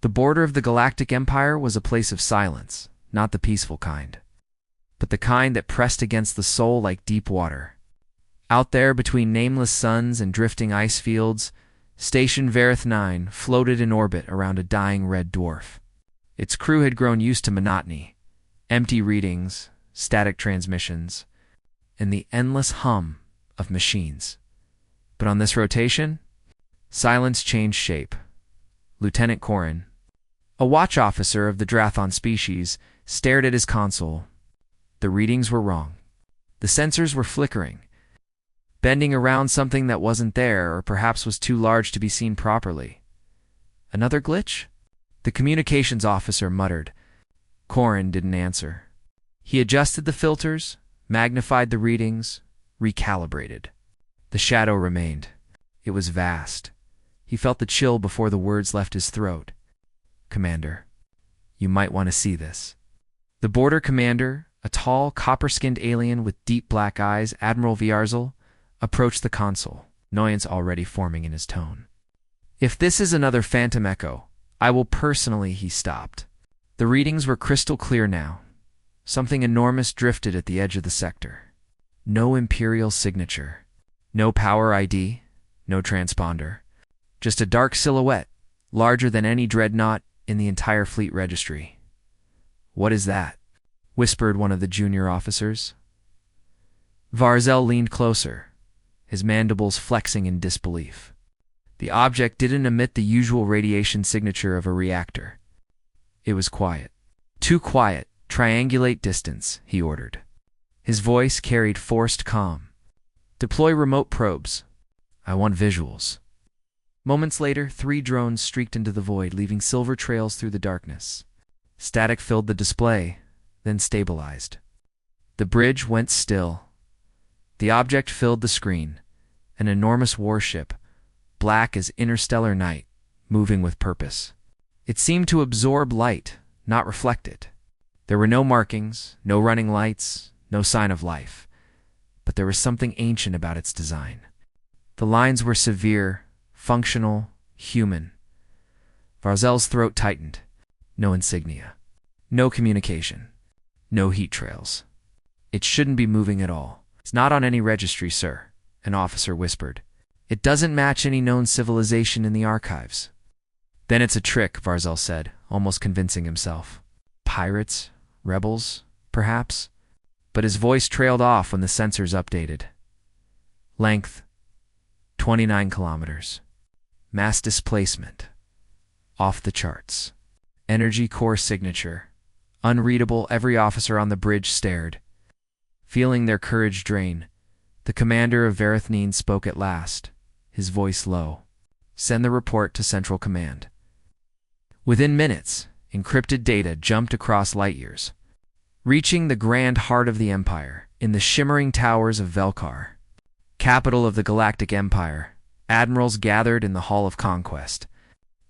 The border of the Galactic Empire was a place of silence, not the peaceful kind, but the kind that pressed against the soul like deep water. Out there, between nameless suns and drifting ice fields, Station Vareth 9 floated in orbit around a dying red dwarf. Its crew had grown used to monotony, empty readings, static transmissions, and the endless hum of machines. But on this rotation, silence changed shape. Lieutenant Corin, a watch officer of the Drathon species, stared at his console. The readings were wrong. The sensors were flickering, bending around something that wasn't there or perhaps was too large to be seen properly. Another glitch? The communications officer muttered. Corin didn't answer. He adjusted the filters, magnified the readings, recalibrated. The shadow remained. It was vast. He felt the chill before the words left his throat. Commander, you might want to see this. The border commander, a tall, copper-skinned alien with deep black eyes, Admiral Vale, approached the console, annoyance already forming in his tone. If this is another phantom echo, I will personally, he stopped. The readings were crystal clear now. Something enormous drifted at the edge of the sector. No Imperial signature. No power ID. No transponder. Just a dark silhouette, larger than any dreadnought in the entire fleet registry. What is that? Whispered one of the junior officers. Varzel leaned closer, his mandibles flexing in disbelief. The object didn't emit the usual radiation signature of a reactor. It was quiet. Too quiet. Triangulate distance, he ordered. His voice carried forced calm. Deploy remote probes. I want visuals. Moments later, 3 drones streaked into the void, leaving silver trails through the darkness. Static filled the display, then stabilized. The bridge went still. The object filled the screen, an enormous warship, black as interstellar night, moving with purpose. It seemed to absorb light, not reflect it. There were no markings, no running lights, no sign of life, but there was something ancient about its design. The lines were severe, functional, human. Varzel's throat tightened. No insignia. No communication. No heat trails. It shouldn't be moving at all. It's not on any registry, sir, an officer whispered. It doesn't match any known civilization in the archives. Then it's a trick, Varzel said, almost convincing himself. Pirates? Rebels? Perhaps? But his voice trailed off when the sensors updated. Length, 29 kilometers. Mass displacement, off the charts. Energy core signature, unreadable. Every officer on the bridge stared. Feeling their courage drain, the commander of Vareth 9 spoke at last, his voice low. Send the report to Central Command. Within minutes, encrypted data jumped across light years, reaching the grand heart of the Empire, in the shimmering towers of Velkar, capital of the Galactic Empire. Admirals gathered in the Hall of Conquest.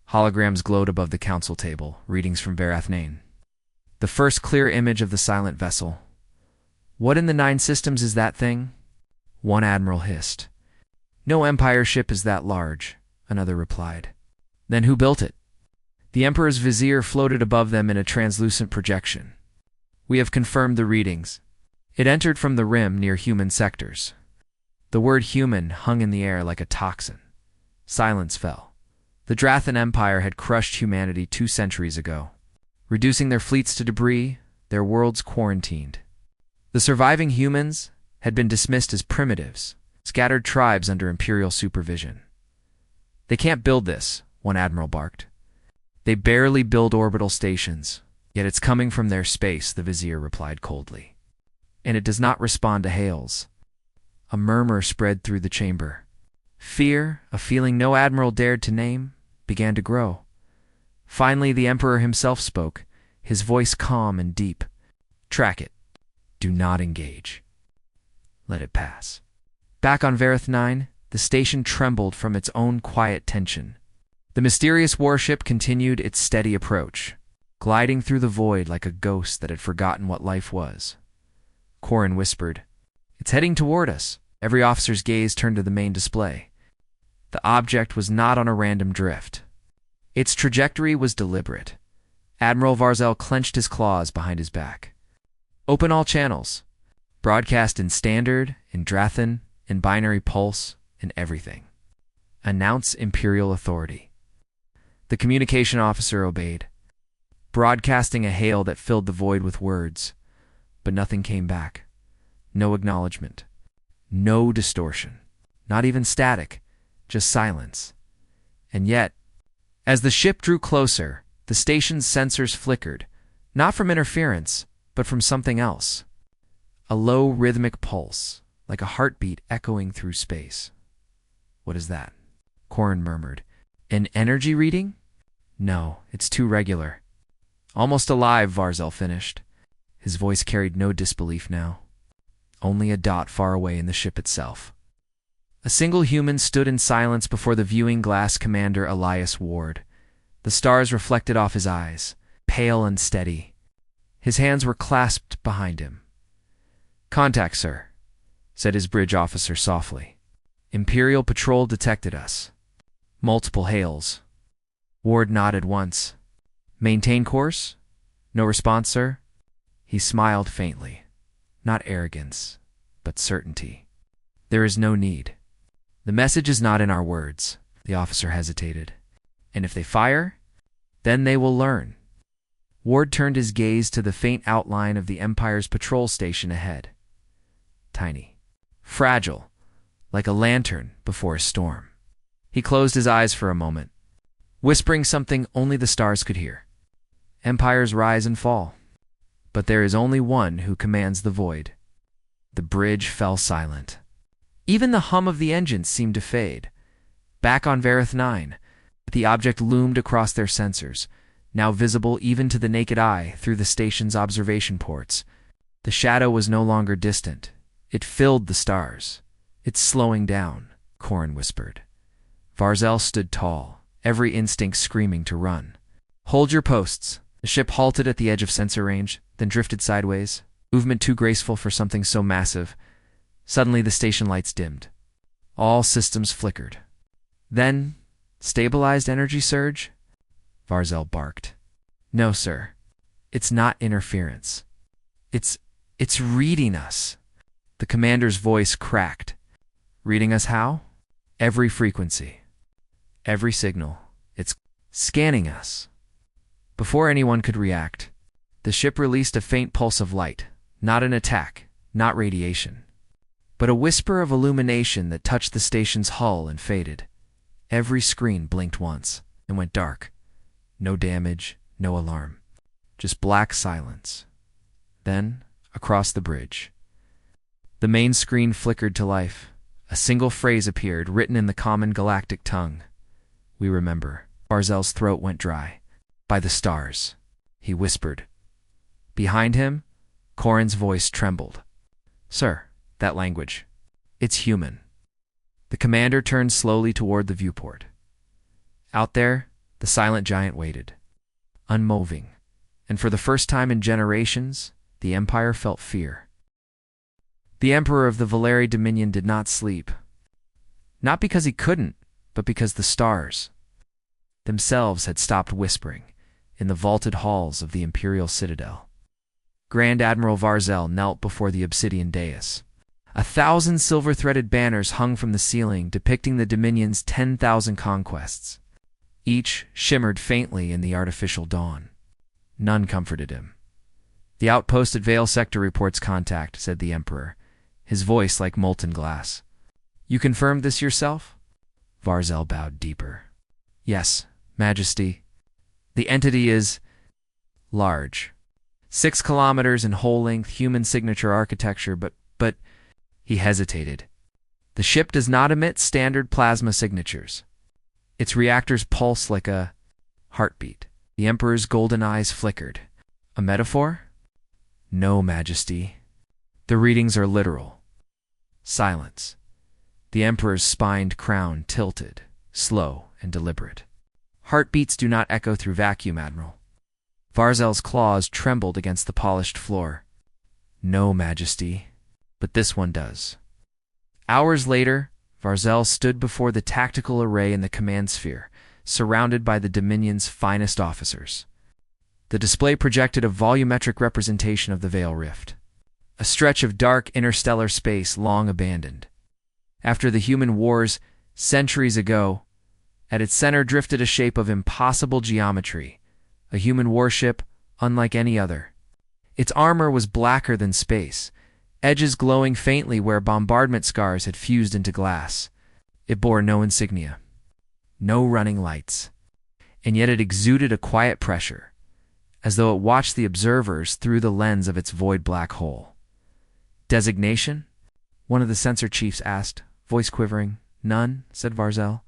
Holograms glowed above the council table, readings from Vareth 9. The first clear image of the silent vessel. What in the 9 systems is that thing? One admiral hissed. No Empire ship is that large, another replied. Then who built it? The Emperor's vizier floated above them in a translucent projection. We have confirmed the readings. It entered from the rim near human sectors. The word human hung in the air like a toxin. Silence fell. The Drathon Empire had crushed humanity 2 centuries ago, reducing their fleets to debris, their worlds quarantined. The surviving humans had been dismissed as primitives, scattered tribes under Imperial supervision. They can't build this, one admiral barked. They barely build orbital stations, yet it's coming from their space, the vizier replied coldly. And it does not respond to hails. A murmur spread through the chamber. Fear, a feeling no admiral dared to name, began to grow. Finally, the Emperor himself spoke, his voice calm and deep. Track it. Do not engage. Let it pass. Back on Vareth 9, the station trembled from its own quiet tension. The mysterious warship continued its steady approach, gliding through the void like a ghost that had forgotten what life was. Corin whispered, It's heading toward us. Every officer's gaze turned to the main display. The object was not on a random drift. Its trajectory was deliberate. Admiral Varzell clenched his claws behind his back. Open all channels. Broadcast in Standard, in Drathan, in Binary Pulse, in everything. Announce Imperial authority. The communication officer obeyed, broadcasting a hail that filled the void with words, but nothing came back. No acknowledgement. No distortion. Not even static, just silence. And yet, as the ship drew closer, the station's sensors flickered, not from interference, but from something else. A low rhythmic pulse, like a heartbeat echoing through space. What is that? Corrin murmured. An energy reading? No, it's too regular. Almost alive, Varzell finished. His voice carried no disbelief now. Only a dot far away in the ship itself. A single human stood in silence before the viewing glass Commander Elias Ward. The stars reflected off his eyes, pale and steady. His hands were clasped behind him. "Contact, sir," said his bridge officer softly. "Imperial patrol detected us." Multiple hails. Ward nodded once. "Maintain course?" "No response, sir." He smiled faintly. Not arrogance, but certainty. "There is no need. The message is not in our words." The officer hesitated. "And if they fire, then they will learn." Ward turned his gaze to the faint outline of the Empire's patrol station ahead. Tiny. Fragile, like a lantern before a storm. He closed his eyes for a moment, whispering something only the stars could hear. Empires rise and fall, but there is only one who commands the void. The bridge fell silent. Even the hum of the engines seemed to fade. Back on Vareth 9, the object loomed across their sensors, now visible even to the naked eye through the station's observation ports. The shadow was no longer distant. It filled the stars. "It's slowing down," Corrin whispered. Varzell stood tall, every instinct screaming to run. "Hold your posts." The ship halted at the edge of sensor range, then drifted sideways, movement too graceful for something so massive. Suddenly the station lights dimmed. All systems flickered. Then, stabilized energy surge? Varzell barked. "No, sir. It's not interference. It's reading us." The commander's voice cracked. "Reading us how?" "Every frequency. Every signal. It's scanning us." Before anyone could react, the ship released a faint pulse of light. Not an attack, not radiation, but a whisper of illumination that touched the station's hull and faded. Every screen blinked once and went dark. No damage, no alarm. Just black silence. Then, across the bridge, the main screen flickered to life. A single phrase appeared, written in the common galactic tongue. "We remember." Barzell's throat went dry. "By the stars," he whispered. Behind him, Corrin's voice trembled. "Sir, that language. It's human." The commander turned slowly toward the viewport. Out there, the silent giant waited, unmoving, and for the first time in generations, the Empire felt fear. The Emperor of the Valeri Dominion did not sleep. Not because he couldn't, but because the stars themselves had stopped whispering in the vaulted halls of the Imperial Citadel. Grand Admiral Varzell knelt before the obsidian dais. 1,000 silver-threaded banners hung from the ceiling depicting the Dominion's 10,000 conquests. Each shimmered faintly in the artificial dawn. None comforted him. "The outpost at Vale Sector reports contact," said the Emperor, his voice like molten glass. "You confirmed this yourself?" Varzell bowed deeper. "Yes, Majesty. The entity is large. 6 kilometers in whole length, human signature architecture, but he hesitated. "The ship does not emit standard plasma signatures. Its reactors pulse like a heartbeat." The Emperor's golden eyes flickered. "A metaphor?" "No, Majesty. The readings are literal." Silence. The Emperor's spined crown tilted, slow and deliberate. "Heartbeats do not echo through vacuum, Admiral." Varzell's claws trembled against the polished floor. "No, Majesty, but this one does." Hours later, Varzell stood before the tactical array in the command sphere, surrounded by the Dominion's finest officers. The display projected a volumetric representation of the Vale Rift, a stretch of dark interstellar space long abandoned. After the human wars centuries ago, at its center drifted a shape of impossible geometry, a human warship unlike any other. Its armor was blacker than space, edges glowing faintly where bombardment scars had fused into glass. It bore no insignia, no running lights, and yet it exuded a quiet pressure, as though it watched the observers through the lens of its void black hole. Designation? One of the sensor chiefs asked, voice quivering. None, said Varzel.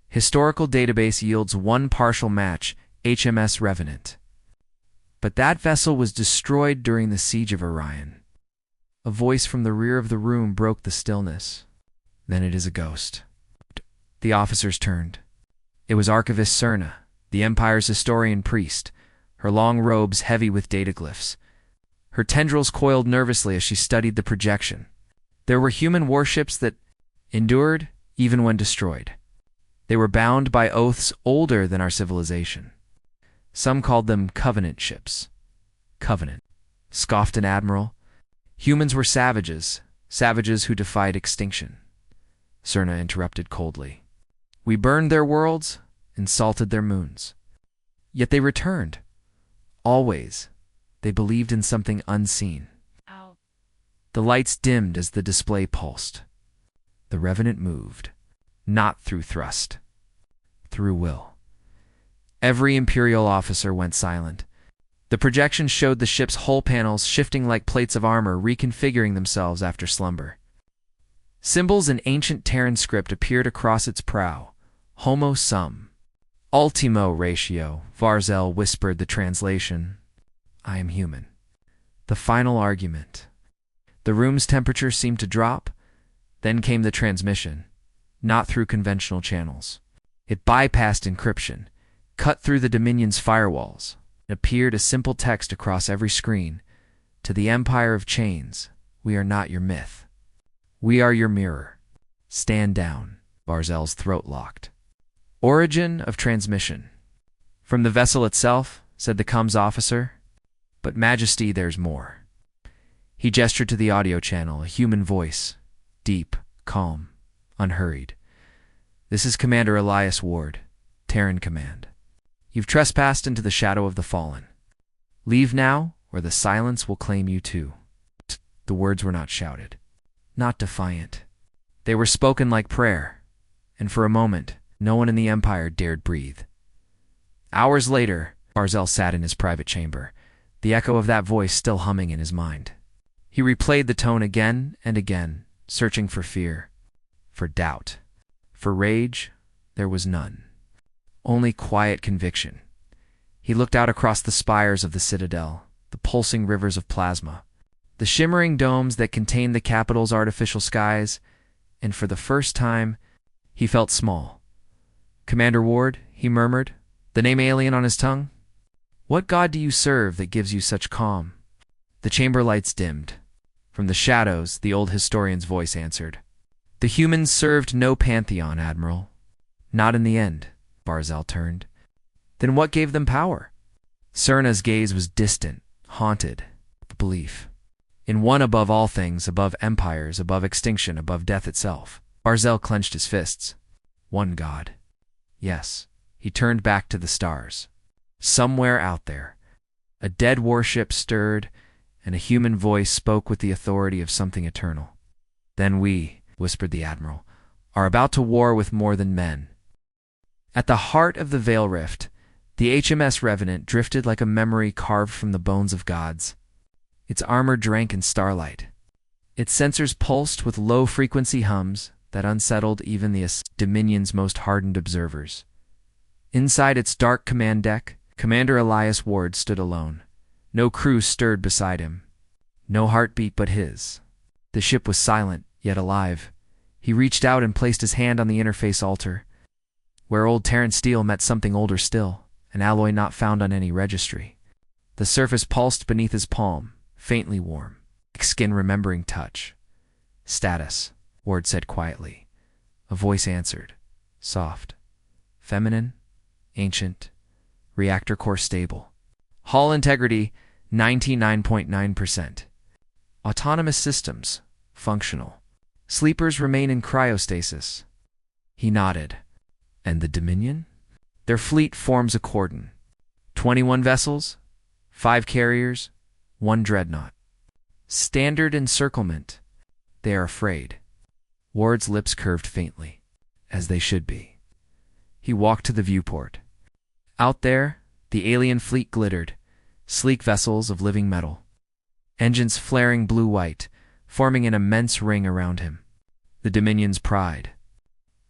Historical database yields one partial match, HMS Revenant. But that vessel was destroyed during the Siege of Orion. A voice from the rear of the room broke the stillness. Then it is a ghost. The officers turned. It was Archivist Cerna, the Empire's historian priest, her long robes heavy with dataglyphs. Her tendrils coiled nervously as she studied the projection. There were human warships that endured even when destroyed. They were bound by oaths older than our civilization. Some called them Covenant ships. Covenant, scoffed an admiral. Humans were savages, savages who defied extinction. Cerna interrupted coldly. We burned their worlds and salted their moons. Yet they returned. Always. They believed in something unseen. Ow. The lights dimmed as the display pulsed. The Revenant moved, not through thrust, through will. Every Imperial officer went silent. The projection showed the ship's hull panels shifting like plates of armor, reconfiguring themselves after slumber. Symbols in ancient Terran script appeared across its prow. Homo sum. Ultimo ratio, Varzel whispered the translation. I am human. The final argument. The room's temperature seemed to drop. Then came the transmission, not through conventional channels. It bypassed encryption, cut through the Dominion's firewalls. It appeared a simple text across every screen. To the Empire of Chains, we are not your myth. We are your mirror. Stand down. Varzel's throat locked. Origin of transmission. From the vessel itself, said the comms officer. But Majesty, there's more. He gestured to the audio channel, a human voice. Deep, calm, unhurried. This is Commander Elias Ward, Terran Command. You've trespassed into the shadow of the fallen. Leave now, or the silence will claim you too. The words were not shouted, not defiant. They were spoken like prayer, and for a moment, no one in the Empire dared breathe. Hours later, Varzel sat in his private chamber, the echo of that voice still humming in his mind. He replayed the tone again and again, searching for fear, for doubt. For rage, there was none. Only quiet conviction. He looked out across the spires of the citadel, the pulsing rivers of plasma, the shimmering domes that contained the capital's artificial skies, and for the first time, he felt small. Commander Ward, he murmured, the name alien on his tongue. What god do you serve that gives you such calm? The chamber lights dimmed. From the shadows, the old historian's voice answered. The humans served no pantheon, Admiral. Not in the end, Varzel turned. Then what gave them power? Cerna's gaze was distant, haunted, belief. In one above all things, above empires, above extinction, above death itself. Varzel clenched his fists. One god. Yes, he turned back to the stars. Somewhere out there, a dead warship stirred, and a human voice spoke with the authority of something eternal. Then we, whispered the Admiral, are about to war with more than men. At the heart of the Vale Rift, the HMS Revenant drifted like a memory carved from the bones of gods. Its armor drank in starlight. Its sensors pulsed with low-frequency hums that unsettled even the Dominion's most hardened observers. Inside its dark command deck, Commander Elias Ward stood alone. No crew stirred beside him. No heartbeat but his. The ship was silent, yet alive. He reached out and placed his hand on the interface altar, where old Terran steel met something older still, an alloy not found on any registry. The surface pulsed beneath his palm, faintly warm, like skin remembering touch. Status, Ward said quietly. A voice answered, soft, feminine, ancient. Reactor core stable. Hull integrity, 99.9%. Autonomous systems, functional. Sleepers remain in cryostasis. He nodded. And the Dominion? Their fleet forms a cordon. 21 vessels, 5 carriers, 1 dreadnought. Standard encirclement. They are afraid. Ward's lips curved faintly, as they should be. He walked to the viewport. Out there, the alien fleet glittered, sleek vessels of living metal. Engines flaring blue-white, forming an immense ring around him. The Dominion's pride.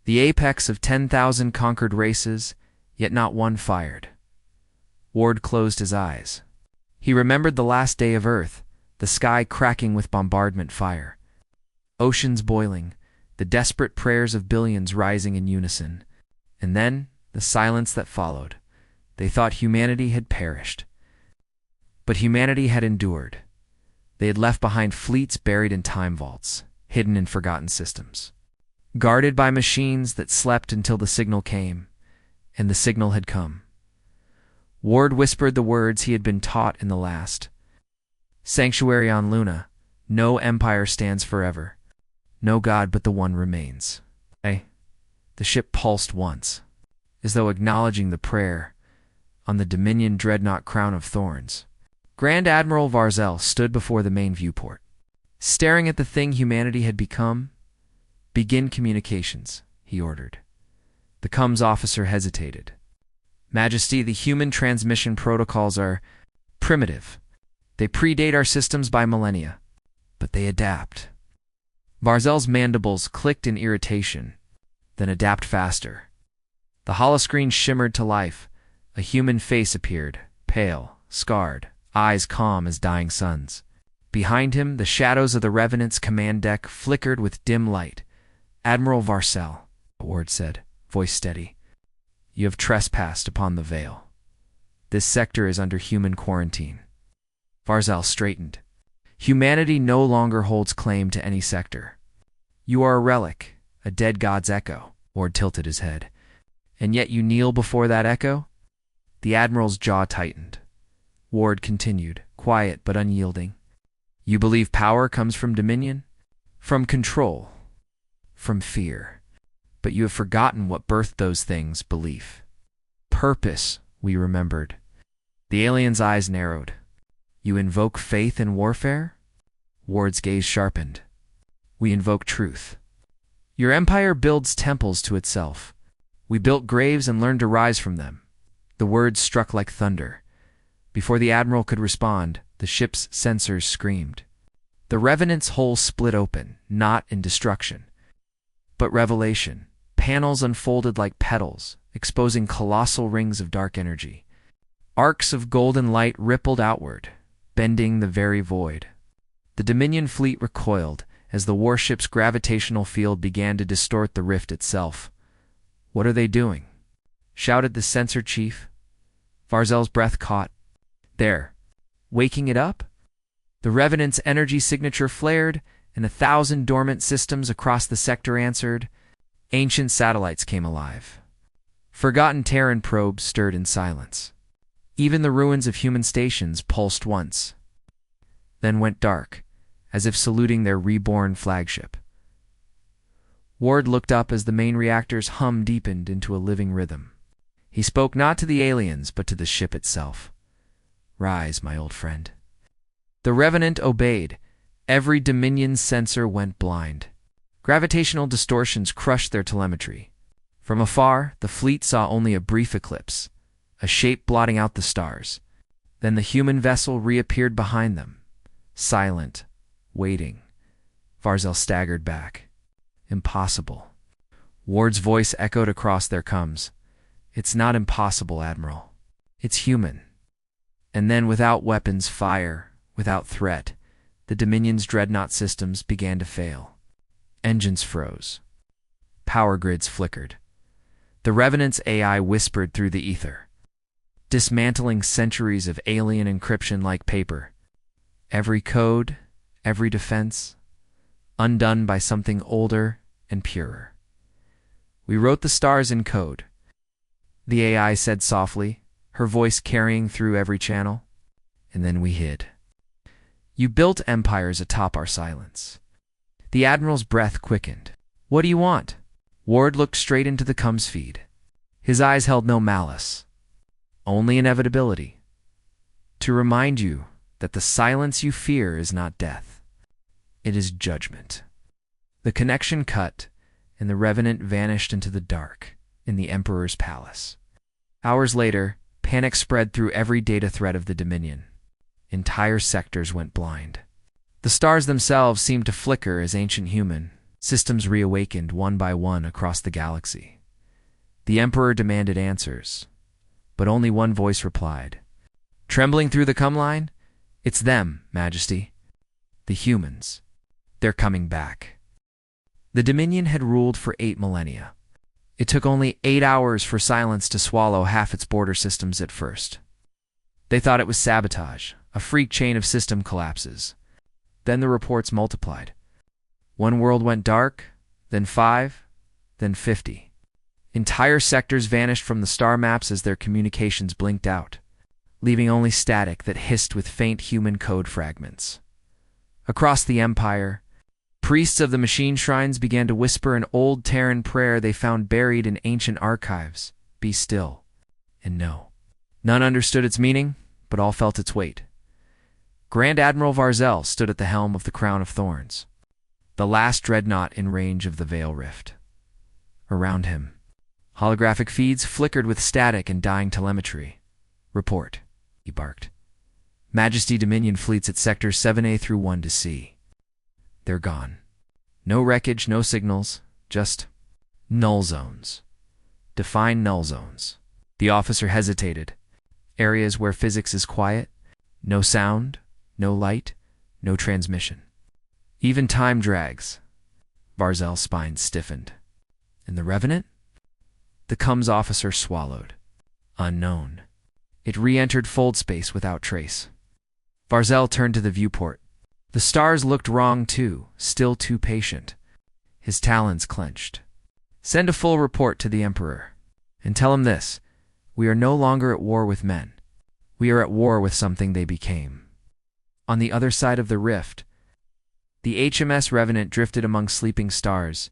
The apex of 10,000 conquered races, yet not one fired. Ward closed his eyes. He remembered the last day of Earth, the sky cracking with bombardment fire. Oceans boiling, the desperate prayers of billions rising in unison. And then, the silence that followed. They thought humanity had perished. But humanity had endured. They had left behind fleets buried in time vaults, hidden in forgotten systems. Guarded by machines that slept until the signal came, and the signal had come. Ward whispered the words he had been taught in the last. Sanctuary on Luna, no empire stands forever. No god but the one remains. The ship pulsed once, as though acknowledging the prayer, on the Dominion dreadnought crown of thorns. Grand Admiral Varzell stood before the main viewport, staring at the thing humanity had become. Begin communications, he ordered. The comms officer hesitated. Majesty, the human transmission protocols are primitive. They predate our systems by millennia, but they adapt. Varzell's mandibles clicked in irritation, then adapt faster. The holoscreen shimmered to life. A human face appeared, pale, scarred, eyes calm as dying suns. Behind him, the shadows of the Revenant's command deck flickered with dim light. Admiral Varzell, Ward said, voice steady. You have trespassed upon the Vale. This sector is under human quarantine. Varzell straightened. Humanity no longer holds claim to any sector. You are a relic, a dead god's echo. Ward tilted his head. And yet you kneel before that echo? The Admiral's jaw tightened. Ward continued, quiet but unyielding. You believe power comes from dominion? From control. From fear. But you have forgotten what birthed those things, belief. Purpose, we remembered. The alien's eyes narrowed. You invoke faith in warfare? Ward's gaze sharpened. We invoke truth. Your empire builds temples to itself. We built graves and learned to rise from them. The words struck like thunder. Before the Admiral could respond, the ship's sensors screamed. The Revenant's hull split open, not in destruction, but revelation. Panels unfolded like petals, exposing colossal rings of dark energy. Arcs of golden light rippled outward, bending the very void. The Dominion fleet recoiled as the warship's gravitational field began to distort the rift itself. What are they doing? Shouted the sensor chief. Varzell's breath caught. There. Waking it up? The Revenant's energy signature flared, and 1,000 dormant systems across the sector answered. Ancient satellites came alive. Forgotten Terran probes stirred in silence. Even the ruins of human stations pulsed once, then went dark, as if saluting their reborn flagship. Ward looked up as the main reactor's hum deepened into a living rhythm. He spoke not to the aliens, but to the ship itself. Rise, my old friend. The Revenant obeyed. Every Dominion sensor went blind. Gravitational distortions crushed their telemetry. From afar, the fleet saw only a brief eclipse, a shape blotting out the stars. Then the human vessel reappeared behind them, silent, waiting. Varzell staggered back. Impossible. Ward's voice echoed across their comms. It's not impossible, Admiral. It's human. And then without weapons, fire, without threat, the Dominion's dreadnought systems began to fail. Engines froze. Power grids flickered. The Revenant's AI whispered through the ether, dismantling centuries of alien encryption like paper. Every code, every defense, undone by something older and purer. We wrote the stars in code. the AI said softly, her voice carrying through every channel. And then we hid. You built empires atop our silence. The Admiral's breath quickened. What do you want? Ward looked straight into the comms feed. His eyes held no malice, only inevitability. To remind you that the silence you fear is not death. It is judgment. The connection cut, and the Revenant vanished into the dark in the Emperor's palace. Hours later, panic spread through every data thread of the Dominion. Entire sectors went blind. The stars themselves seemed to flicker as ancient human systems reawakened one by one across the galaxy. The Emperor demanded answers, but only one voice replied. Trembling through the comm line, "It's them, Majesty. The humans. They're coming back." The Dominion had ruled for 8 millennia. It took only 8 hours for silence to swallow half its border systems at first. They thought it was sabotage, a freak chain of system collapses. Then the reports multiplied. One world went dark, then 5, then 50. Entire sectors vanished from the star maps as their communications blinked out, leaving only static that hissed with faint human code fragments. Across the Empire, priests of the machine shrines began to whisper an old Terran prayer they found buried in ancient archives. Be still and know. None understood its meaning, but all felt its weight. Grand Admiral Varzell stood at the helm of the Crown of Thorns, the last dreadnought in range of the Veil Rift. Around him, holographic feeds flickered with static and dying telemetry. Report, he barked. Majesty Dominion fleets at sectors 7A through 1 to C. They're gone. No wreckage, no signals, just null zones. Define null zones. The officer hesitated. Areas where physics is quiet, no sound, no light, no transmission. Even time drags. Varzell's spine stiffened. And the Revenant? The comms officer swallowed. Unknown. It re-entered fold space without trace. Varzell turned to the viewport. The stars looked wrong too, still too patient. His talons clenched. Send a full report to the Emperor. And tell him this. We are no longer at war with men. We are at war with something they became. On the other side of the rift, the HMS Revenant drifted among sleeping stars.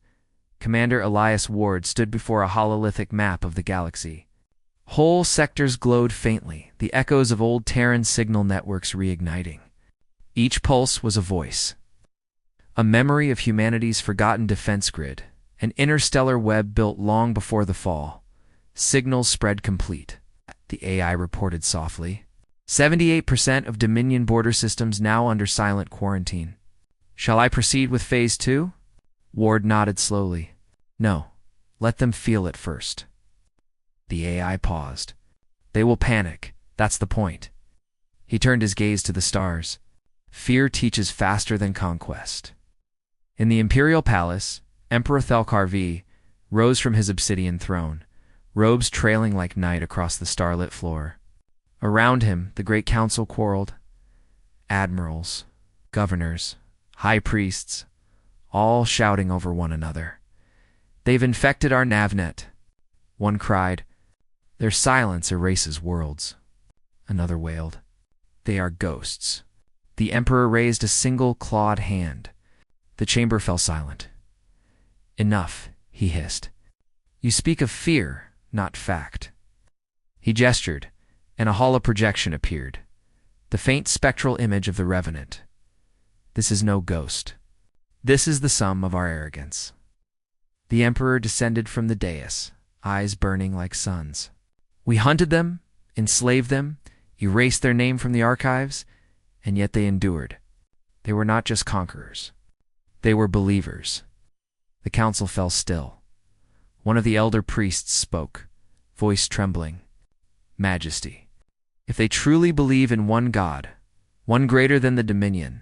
Commander Elias Ward stood before a hololithic map of the galaxy. Whole sectors glowed faintly, the echoes of old Terran signal networks reigniting. Each pulse was a voice. A memory of humanity's forgotten defense grid, an interstellar web built long before the fall. Signals spread complete. The AI reported softly. 78% of Dominion border systems now under silent quarantine. Shall I proceed with Phase 2? Ward nodded slowly. No, let them feel it first. The AI paused. They will panic, that's the point. He turned his gaze to the stars. Fear teaches faster than conquest. In the Imperial Palace, Emperor Thelkar V rose from his obsidian throne, robes trailing like night across the starlit floor. Around him, the great council quarreled. Admirals, governors, high priests, all shouting over one another. They've infected our navnet. One cried. Their silence erases worlds. Another wailed. They are ghosts. The Emperor raised a single clawed hand. The chamber fell silent. Enough, he hissed. You speak of fear, not fact. He gestured, and a hollow projection appeared. The faint spectral image of the Revenant. This is no ghost. This is the sum of our arrogance. The Emperor descended from the dais, eyes burning like suns. We hunted them, enslaved them, erased their name from the archives, and yet they endured. They were not just conquerors. They were believers. The council fell still. One of the elder priests spoke, voice trembling. Majesty, if they truly believe in one God, one greater than the Dominion,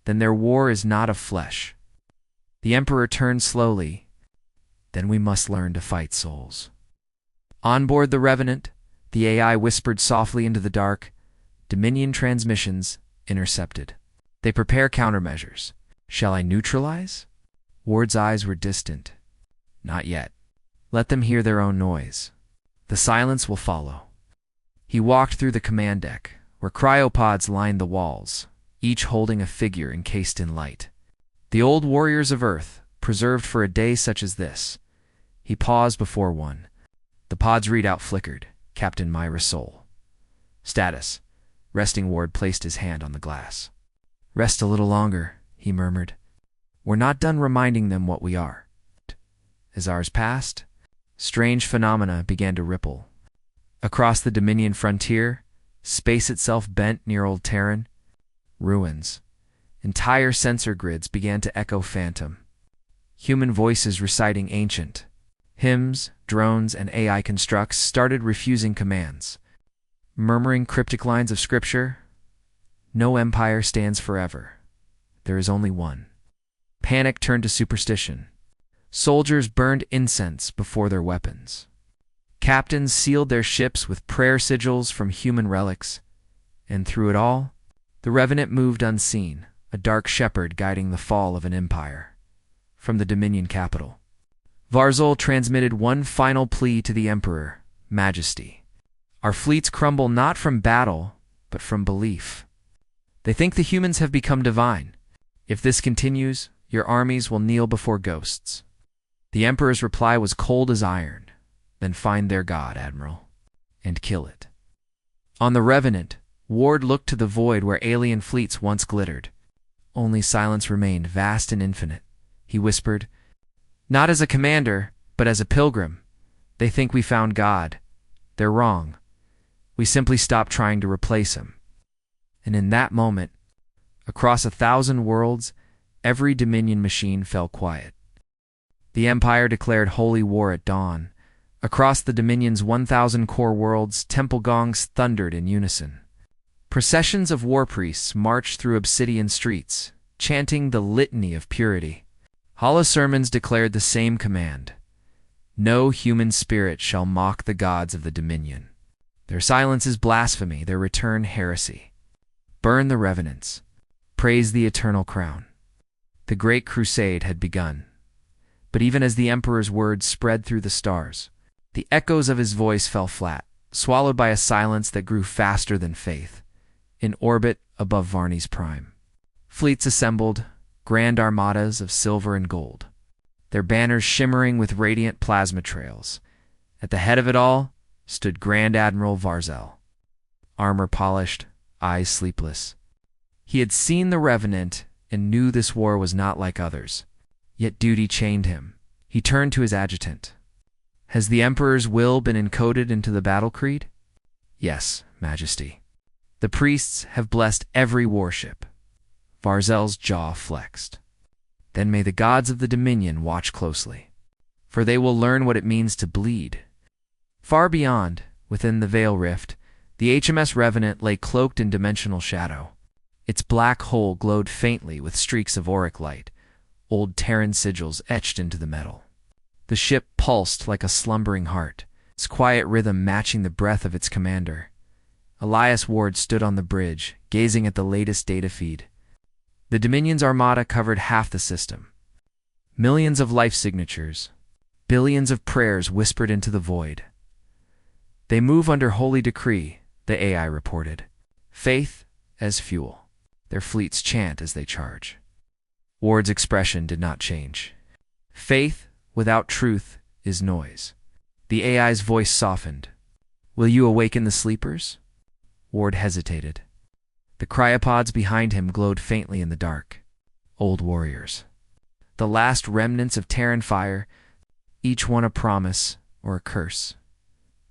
then their war is not of flesh. The Emperor turned slowly. Then we must learn to fight souls. On board the Revenant, the AI whispered softly into the dark. Dominion transmissions intercepted. They prepare countermeasures. Shall I neutralize? Ward's eyes were distant. Not yet. Let them hear their own noise. The silence will follow. He walked through the command deck, where cryopods lined the walls, each holding a figure encased in light. The old warriors of Earth, preserved for a day such as this. He paused before one. The pod's readout flickered. Captain Myra Sol. Status. Resting Ward placed his hand on the glass. Rest a little longer, he murmured. We're not done reminding them what we are. As hours passed, strange phenomena began to ripple. Across the Dominion frontier, space itself bent near Old Terran. Ruins. Entire sensor grids began to echo phantom. Human voices reciting ancient hymns, drones, and AI constructs started refusing commands, murmuring cryptic lines of scripture. No empire stands forever. There is only one. Panic turned to superstition. Soldiers burned incense before their weapons. Captains sealed their ships with prayer sigils from human relics. And through it all, the Revenant moved unseen, a dark shepherd guiding the fall of an empire. From the Dominion capital, Varzol transmitted one final plea to the Emperor, Majesty. Our fleets crumble not from battle, but from belief. They think the humans have become divine. If this continues, your armies will kneel before ghosts. The Emperor's reply was cold as iron. Then find their god, Admiral, and kill it. On the Revenant, Ward looked to the void where alien fleets once glittered. Only silence remained, vast and infinite. He whispered, not as a commander, but as a pilgrim. They think we found God. They're wrong. We simply stopped trying to replace him. And in that moment, across 1,000 worlds, every Dominion machine fell quiet. The Empire declared holy war at dawn. Across the Dominion's 1,000 core worlds, temple gongs thundered in unison. Processions of war priests marched through obsidian streets, chanting the litany of purity. Hollow sermons declared the same command. No human spirit shall mock the gods of the Dominion. Their silence is blasphemy, their return heresy. Burn the revenants. Praise the eternal crown. The great crusade had begun. But even as the Emperor's words spread through the stars, the echoes of his voice fell flat, swallowed by a silence that grew faster than faith, in orbit above Varney's prime. Fleets assembled, grand armadas of silver and gold, their banners shimmering with radiant plasma trails. At the head of it all stood Grand Admiral Varzel, armor polished, eyes sleepless. He had seen the Revenant and knew this war was not like others. Yet duty chained him. He turned to his adjutant. Has the Emperor's will been encoded into the battle creed? Yes, Majesty. The priests have blessed every warship. Varzel's jaw flexed. Then may the gods of the Dominion watch closely, for they will learn what it means to bleed. Far beyond, within the Veil Rift, the HMS Revenant lay cloaked in dimensional shadow. Its black hull glowed faintly with streaks of auric light, old Terran sigils etched into the metal. The ship pulsed like a slumbering heart, its quiet rhythm matching the breath of its commander. Elias Ward stood on the bridge, gazing at the latest data feed. The Dominion's armada covered half the system. Millions of life signatures, billions of prayers whispered into the void. They move under holy decree, the AI reported. Faith as fuel. Their fleets chant as they charge. Ward's expression did not change. Faith without truth is noise. The AI's voice softened. Will you awaken the sleepers? Ward hesitated. The cryopods behind him glowed faintly in the dark. Old warriors. The last remnants of Terran fire, each one a promise or a curse.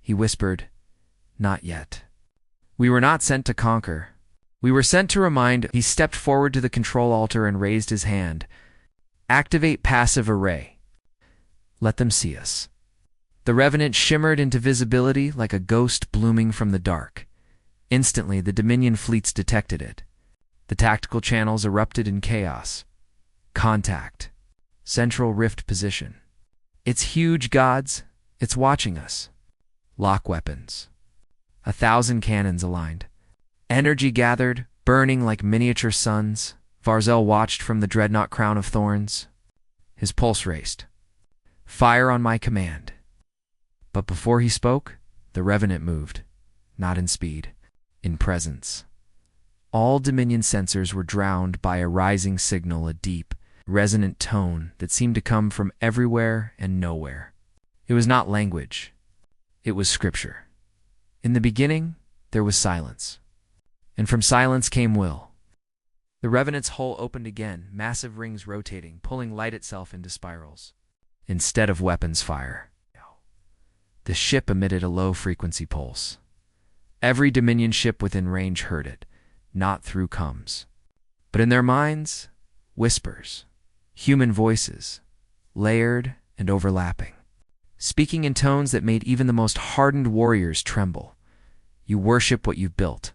He whispered, not yet. We were not sent to conquer. We were sent to remind. He stepped forward to the control altar and raised his hand. Activate passive array. Let them see us. The Revenant shimmered into visibility like a ghost blooming from the dark. Instantly, the Dominion fleets detected it. The tactical channels erupted in chaos. Contact. Central rift position. It's huge, gods. It's watching us. Lock weapons. 1,000 cannons aligned. Energy gathered, burning like miniature suns. Varzel watched from the dreadnought crown of thorns. His pulse raced. Fire on my command. But before he spoke, The Revenant moved, not in speed, in presence. All Dominion sensors were drowned by a rising signal, a deep, resonant tone that seemed to come from everywhere and nowhere. It was not language. It was scripture. In the beginning, there was silence. And from silence came will. The Revenant's hull opened again, massive rings rotating, pulling light itself into spirals. Instead of weapons fire, the ship emitted a low-frequency pulse. Every Dominion ship within range heard it, not through comms, but in their minds, whispers, human voices, layered and overlapping, speaking in tones that made even the most hardened warriors tremble. You worship what you've built.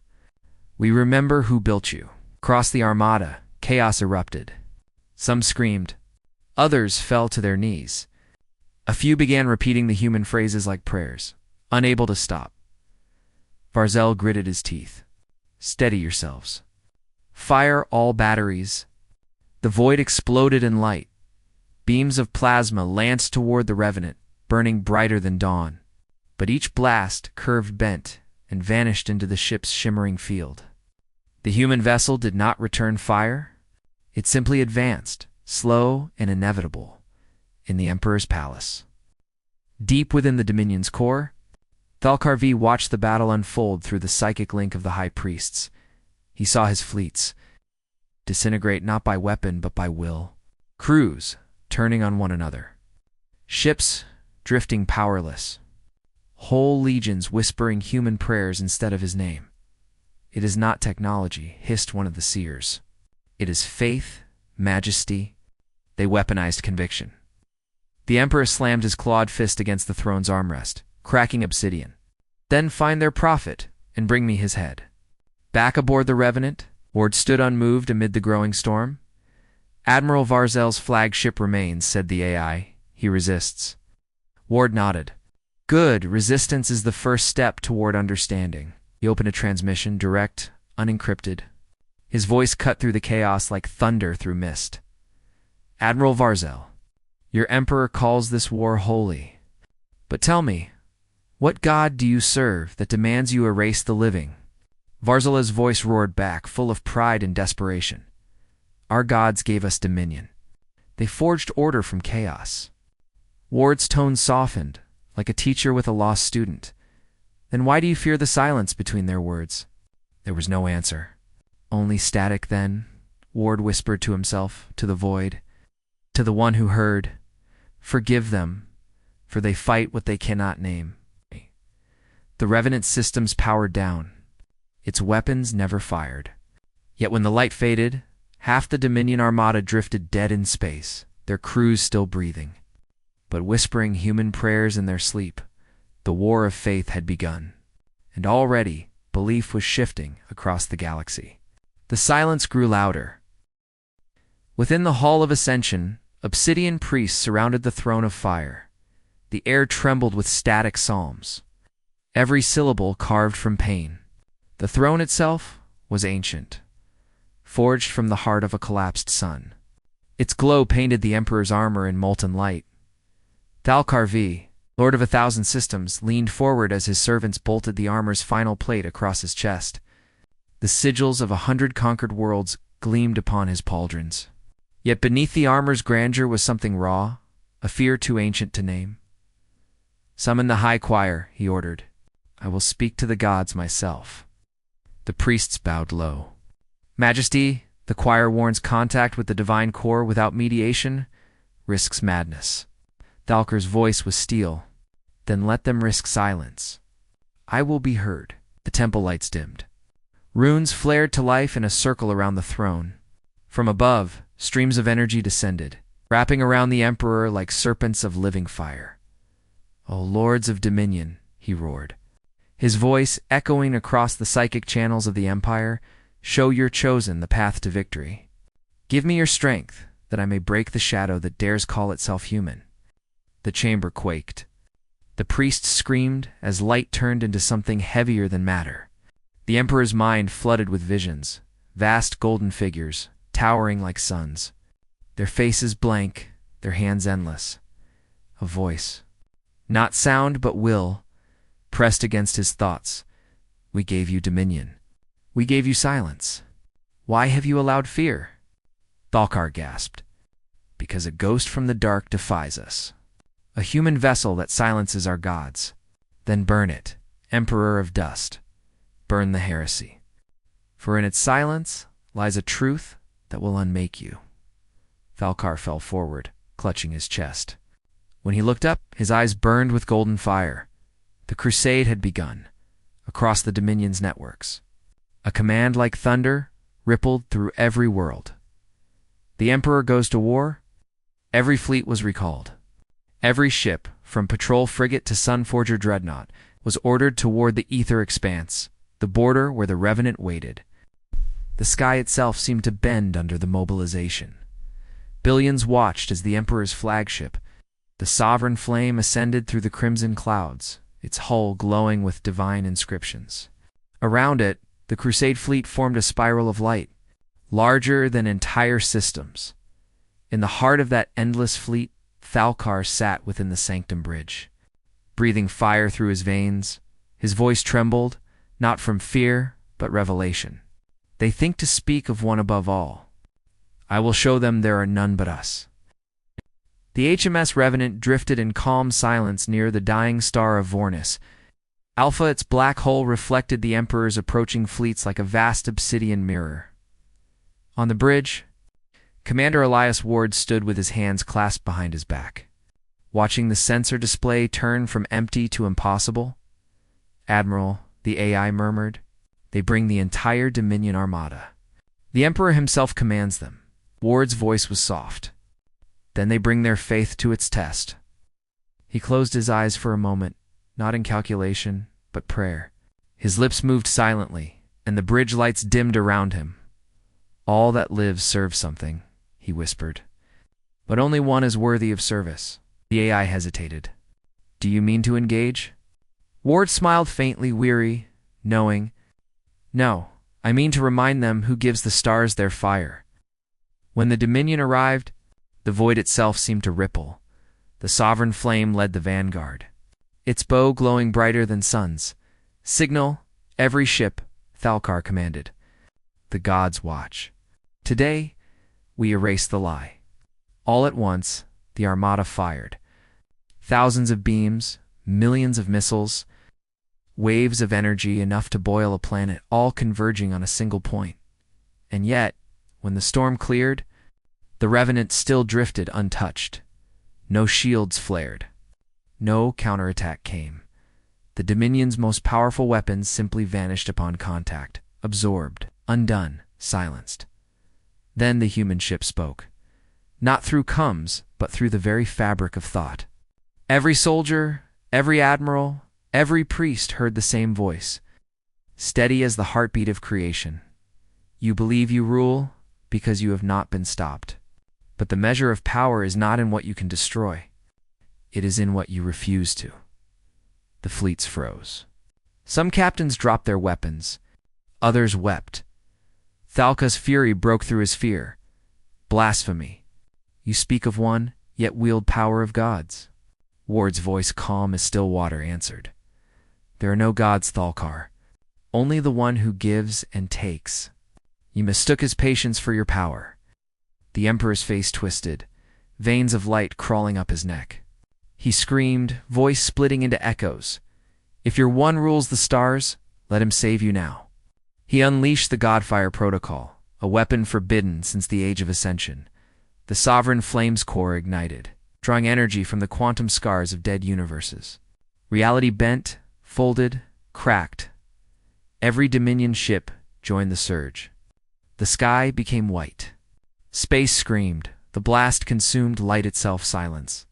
We remember who built you. Across the armada, chaos erupted. Some screamed. Others fell to their knees. A few began repeating the human phrases like prayers, unable to stop. Vale gritted his teeth. Steady yourselves. Fire all batteries. The void exploded in light. Beams of plasma lanced toward the Revenant, burning brighter than dawn. But each blast curved bent and vanished into the ship's shimmering field. The human vessel did not return fire. It simply advanced, slow and inevitable, in the Emperor's palace. Deep within the Dominion's core, Vale watched the battle unfold through the psychic link of the High Priests. He saw his fleets disintegrate not by weapon but by will. Crews turning on one another. Ships drifting powerless. Whole legions whispering human prayers instead of his name. It is not technology, hissed one of the seers. It is faith, majesty. They weaponized conviction. The Emperor slammed his clawed fist against the throne's armrest, cracking obsidian. Then find their prophet and bring me his head. Back aboard the Revenant, Ward stood unmoved amid the growing storm. Admiral Vale's flagship remains, said the AI. He resists. Ward nodded. Good, resistance is the first step toward understanding. He opened a transmission, direct, unencrypted. His voice cut through the chaos like thunder through mist. Admiral Vale, your Emperor calls this war holy. But tell me, what god do you serve that demands you erase the living? Vale's voice roared back, full of pride and desperation. Our gods gave us dominion. They forged order from chaos. Ward's tone softened, like a teacher with a lost student. Then why do you fear the silence between their words? There was no answer. Only static then, Ward whispered to himself, to the void, to the one who heard. Forgive them, for they fight what they cannot name. The Revenant systems powered down. Its weapons never fired. Yet when the light faded, half the Dominion armada drifted dead in space, their crews still breathing, but whispering human prayers in their sleep. The war of faith had begun, and already belief was shifting across the galaxy. The silence grew louder. Within the Hall of Ascension, obsidian priests surrounded the throne of fire. The air trembled with static psalms, every syllable carved from pain. The throne itself was ancient, forged from the heart of a collapsed sun. Its glow painted the Emperor's armor in molten light. Vale, Lord of 1,000 systems, leaned forward as his servants bolted the armor's final plate across his chest. The sigils of 100 conquered worlds gleamed upon his pauldrons. Yet beneath the armor's grandeur was something raw, a fear too ancient to name. Summon the high choir, he ordered. I will speak to the gods myself. The priests bowed low. Majesty, the choir warns contact with the divine core without mediation risks madness. Thalker's voice was steel. Then let them risk silence. I will be heard. The temple lights dimmed. Runes flared to life in a circle around the throne. From above, streams of energy descended, wrapping around the Emperor like serpents of living fire. O lords of dominion, he roared, his voice echoing across the psychic channels of the Empire, show your chosen the path to victory. Give me your strength, that I may break the shadow that dares call itself human. The chamber quaked. The priests screamed as light turned into something heavier than matter. The Emperor's mind flooded with visions, vast golden figures, towering like suns. Their faces blank, their hands endless. A voice. Not sound, but will. pressed against his thoughts. We gave you dominion. We gave you silence. Why have you allowed fear? Thalkar gasped. Because a ghost from the dark defies us. A human vessel that silences our gods. Then burn it, Emperor of Dust. Burn the heresy. For in its silence lies a truth that will unmake you. Thalkar fell forward, clutching his chest. When he looked up, his eyes burned with golden fire. The crusade had begun, across the Dominion's networks. A command like thunder rippled through every world. The Emperor goes to war. Every fleet was recalled. Every ship, from patrol frigate to Sunforger dreadnought, was ordered toward the ether expanse, the border where the Revenant waited. The sky itself seemed to bend under the mobilization. Billions watched as the Emperor's flagship, the Sovereign Flame, ascended through the crimson clouds, its hull glowing with divine inscriptions. Around it, the Crusade fleet formed a spiral of light, larger than entire systems. In the heart of that endless fleet, Thalkar sat within the Sanctum Bridge, breathing fire through his veins. His voice trembled, not from fear, but revelation. They think to speak of one above all. I will show them there are none but us. The HMS Revenant drifted in calm silence near the dying star of Vornis. Alpha, its black hole, reflected the Emperor's approaching fleets like a vast obsidian mirror. On the bridge, Commander Elias Ward stood with his hands clasped behind his back, watching the sensor display turn from empty to impossible. Admiral, the AI murmured, they bring the entire Dominion armada. The Emperor himself commands them. Ward's voice was soft. Then they bring their faith to its test. He closed his eyes for a moment, not in calculation, but prayer. His lips moved silently, and the bridge lights dimmed around him. All that lives serves something, he whispered. But only one is worthy of service. The AI hesitated. Do you mean to engage? Ward smiled faintly, weary, knowing. No, I mean to remind them who gives the stars their fire. When the Dominion arrived, the void itself seemed to ripple. The Sovereign Flame led the vanguard, its bow glowing brighter than suns. Signal, every ship, Thalkar commanded. The gods watch. Today, we erase the lie. All at once, the armada fired. Thousands of beams, millions of missiles, waves of energy enough to boil a planet, all converging on a single point. And yet, when the storm cleared, the Revenant still drifted untouched. No shields flared. No counterattack came. The Dominion's most powerful weapons simply vanished upon contact, absorbed, undone, silenced. Then the human ship spoke. Not through comms, but through the very fabric of thought. Every soldier, every admiral, every priest heard the same voice, steady as the heartbeat of creation. You believe you rule because you have not been stopped. But the measure of power is not in what you can destroy. It is in what you refuse to. The fleets froze. Some captains dropped their weapons. Others wept. Thalkar's fury broke through his fear. Blasphemy. You speak of one, yet wield power of gods. Ward's voice, calm as still water, answered. There are no gods, Thalkar. Only the one who gives and takes. You mistook his patience for your power. The Emperor's face twisted, veins of light crawling up his neck. He screamed, voice splitting into echoes. If your one rules the stars, let him save you now. He unleashed the Godfire Protocol, a weapon forbidden since the Age of Ascension. The Sovereign Flame's core ignited, drawing energy from the quantum scars of dead universes. Reality bent, folded, cracked. Every Dominion ship joined the surge. The sky became white. Space screamed. The blast consumed light itself silence.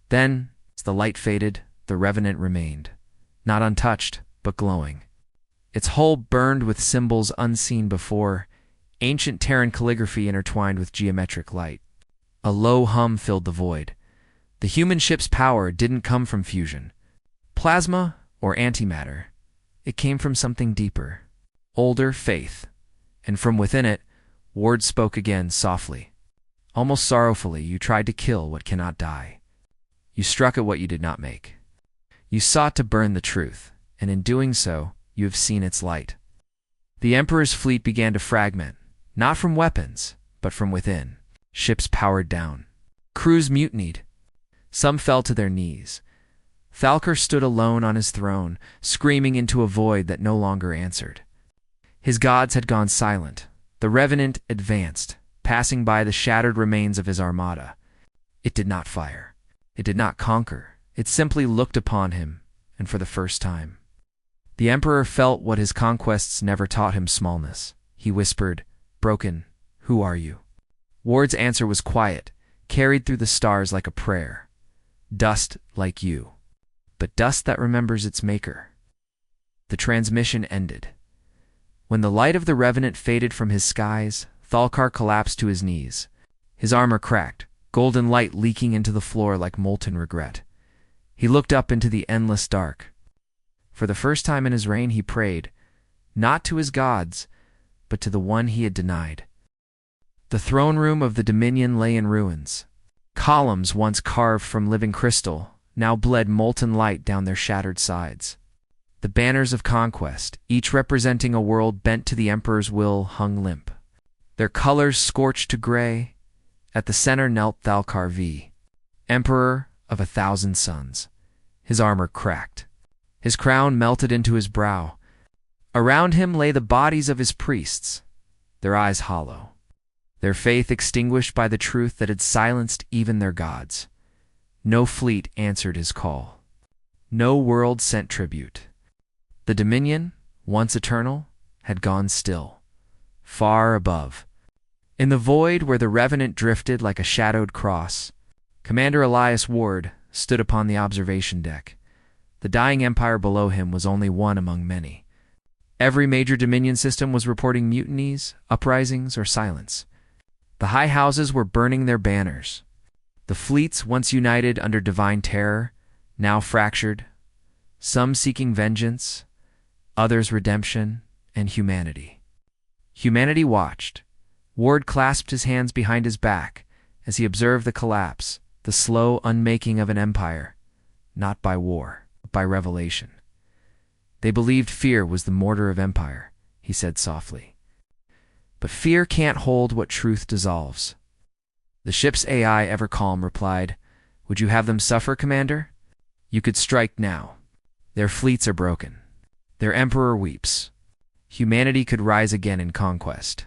Then, as the light faded, the Revenant remained, not untouched, but glowing. Its hull burned with symbols unseen before, ancient Terran calligraphy intertwined with geometric light. A low hum filled the void. The human ship's power didn't come from fusion, plasma, or antimatter. It came from something deeper, older faith. And from within it, Ward spoke again softly. Almost sorrowfully, you tried to kill what cannot die. You struck at what you did not make. You sought to burn the truth, and in doing so, you have seen its light. The Emperor's fleet began to fragment, not from weapons, but from within. Ships powered down. Crews mutinied. Some fell to their knees. Thalkar stood alone on his throne, screaming into a void that no longer answered. His gods had gone silent. The Revenant advanced, passing by the shattered remains of his armada. It did not fire. It did not conquer. It simply looked upon him, and for the first time. The Emperor felt what his conquests never taught him: smallness. He whispered, "Broken, who are you?" Ward's answer was quiet, carried through the stars like a prayer. "Dust like you, but dust that remembers its maker." The transmission ended. When the light of the Revenant faded from his skies, Thalkar collapsed to his knees. His armor cracked, golden light leaking into the floor like molten regret. He looked up into the endless dark. For the first time in his reign he prayed, not to his gods, but to the one he had denied. The throne room of the Dominion lay in ruins. Columns once carved from living crystal now bled molten light down their shattered sides. The banners of conquest, each representing a world bent to the Emperor's will, hung limp. Their colors scorched to gray. At the center knelt Thalkar V, Emperor of 1,000 suns. His armor cracked. His crown melted into his brow. Around him lay the bodies of his priests, their eyes hollow, their faith extinguished by the truth that had silenced even their gods. No fleet answered his call. No world sent tribute. The Dominion, once eternal, had gone still, far above. In the void where the Revenant drifted like a shadowed cross, Commander Elias Ward stood upon the observation deck. The dying empire below him was only one among many. Every major Dominion system was reporting mutinies, uprisings, or silence. The high houses were burning their banners. The fleets, once united under divine terror, now fractured, some seeking vengeance, others redemption and humanity. Humanity watched. Ward clasped his hands behind his back as he observed the collapse, the slow unmaking of an empire, not by war, but by revelation. They believed fear was the mortar of empire, he said softly. But fear can't hold what truth dissolves. The ship's AI, ever calm, replied, "Would you have them suffer, Commander? You could strike now. Their fleets are broken. Their emperor weeps. Humanity could rise again in conquest."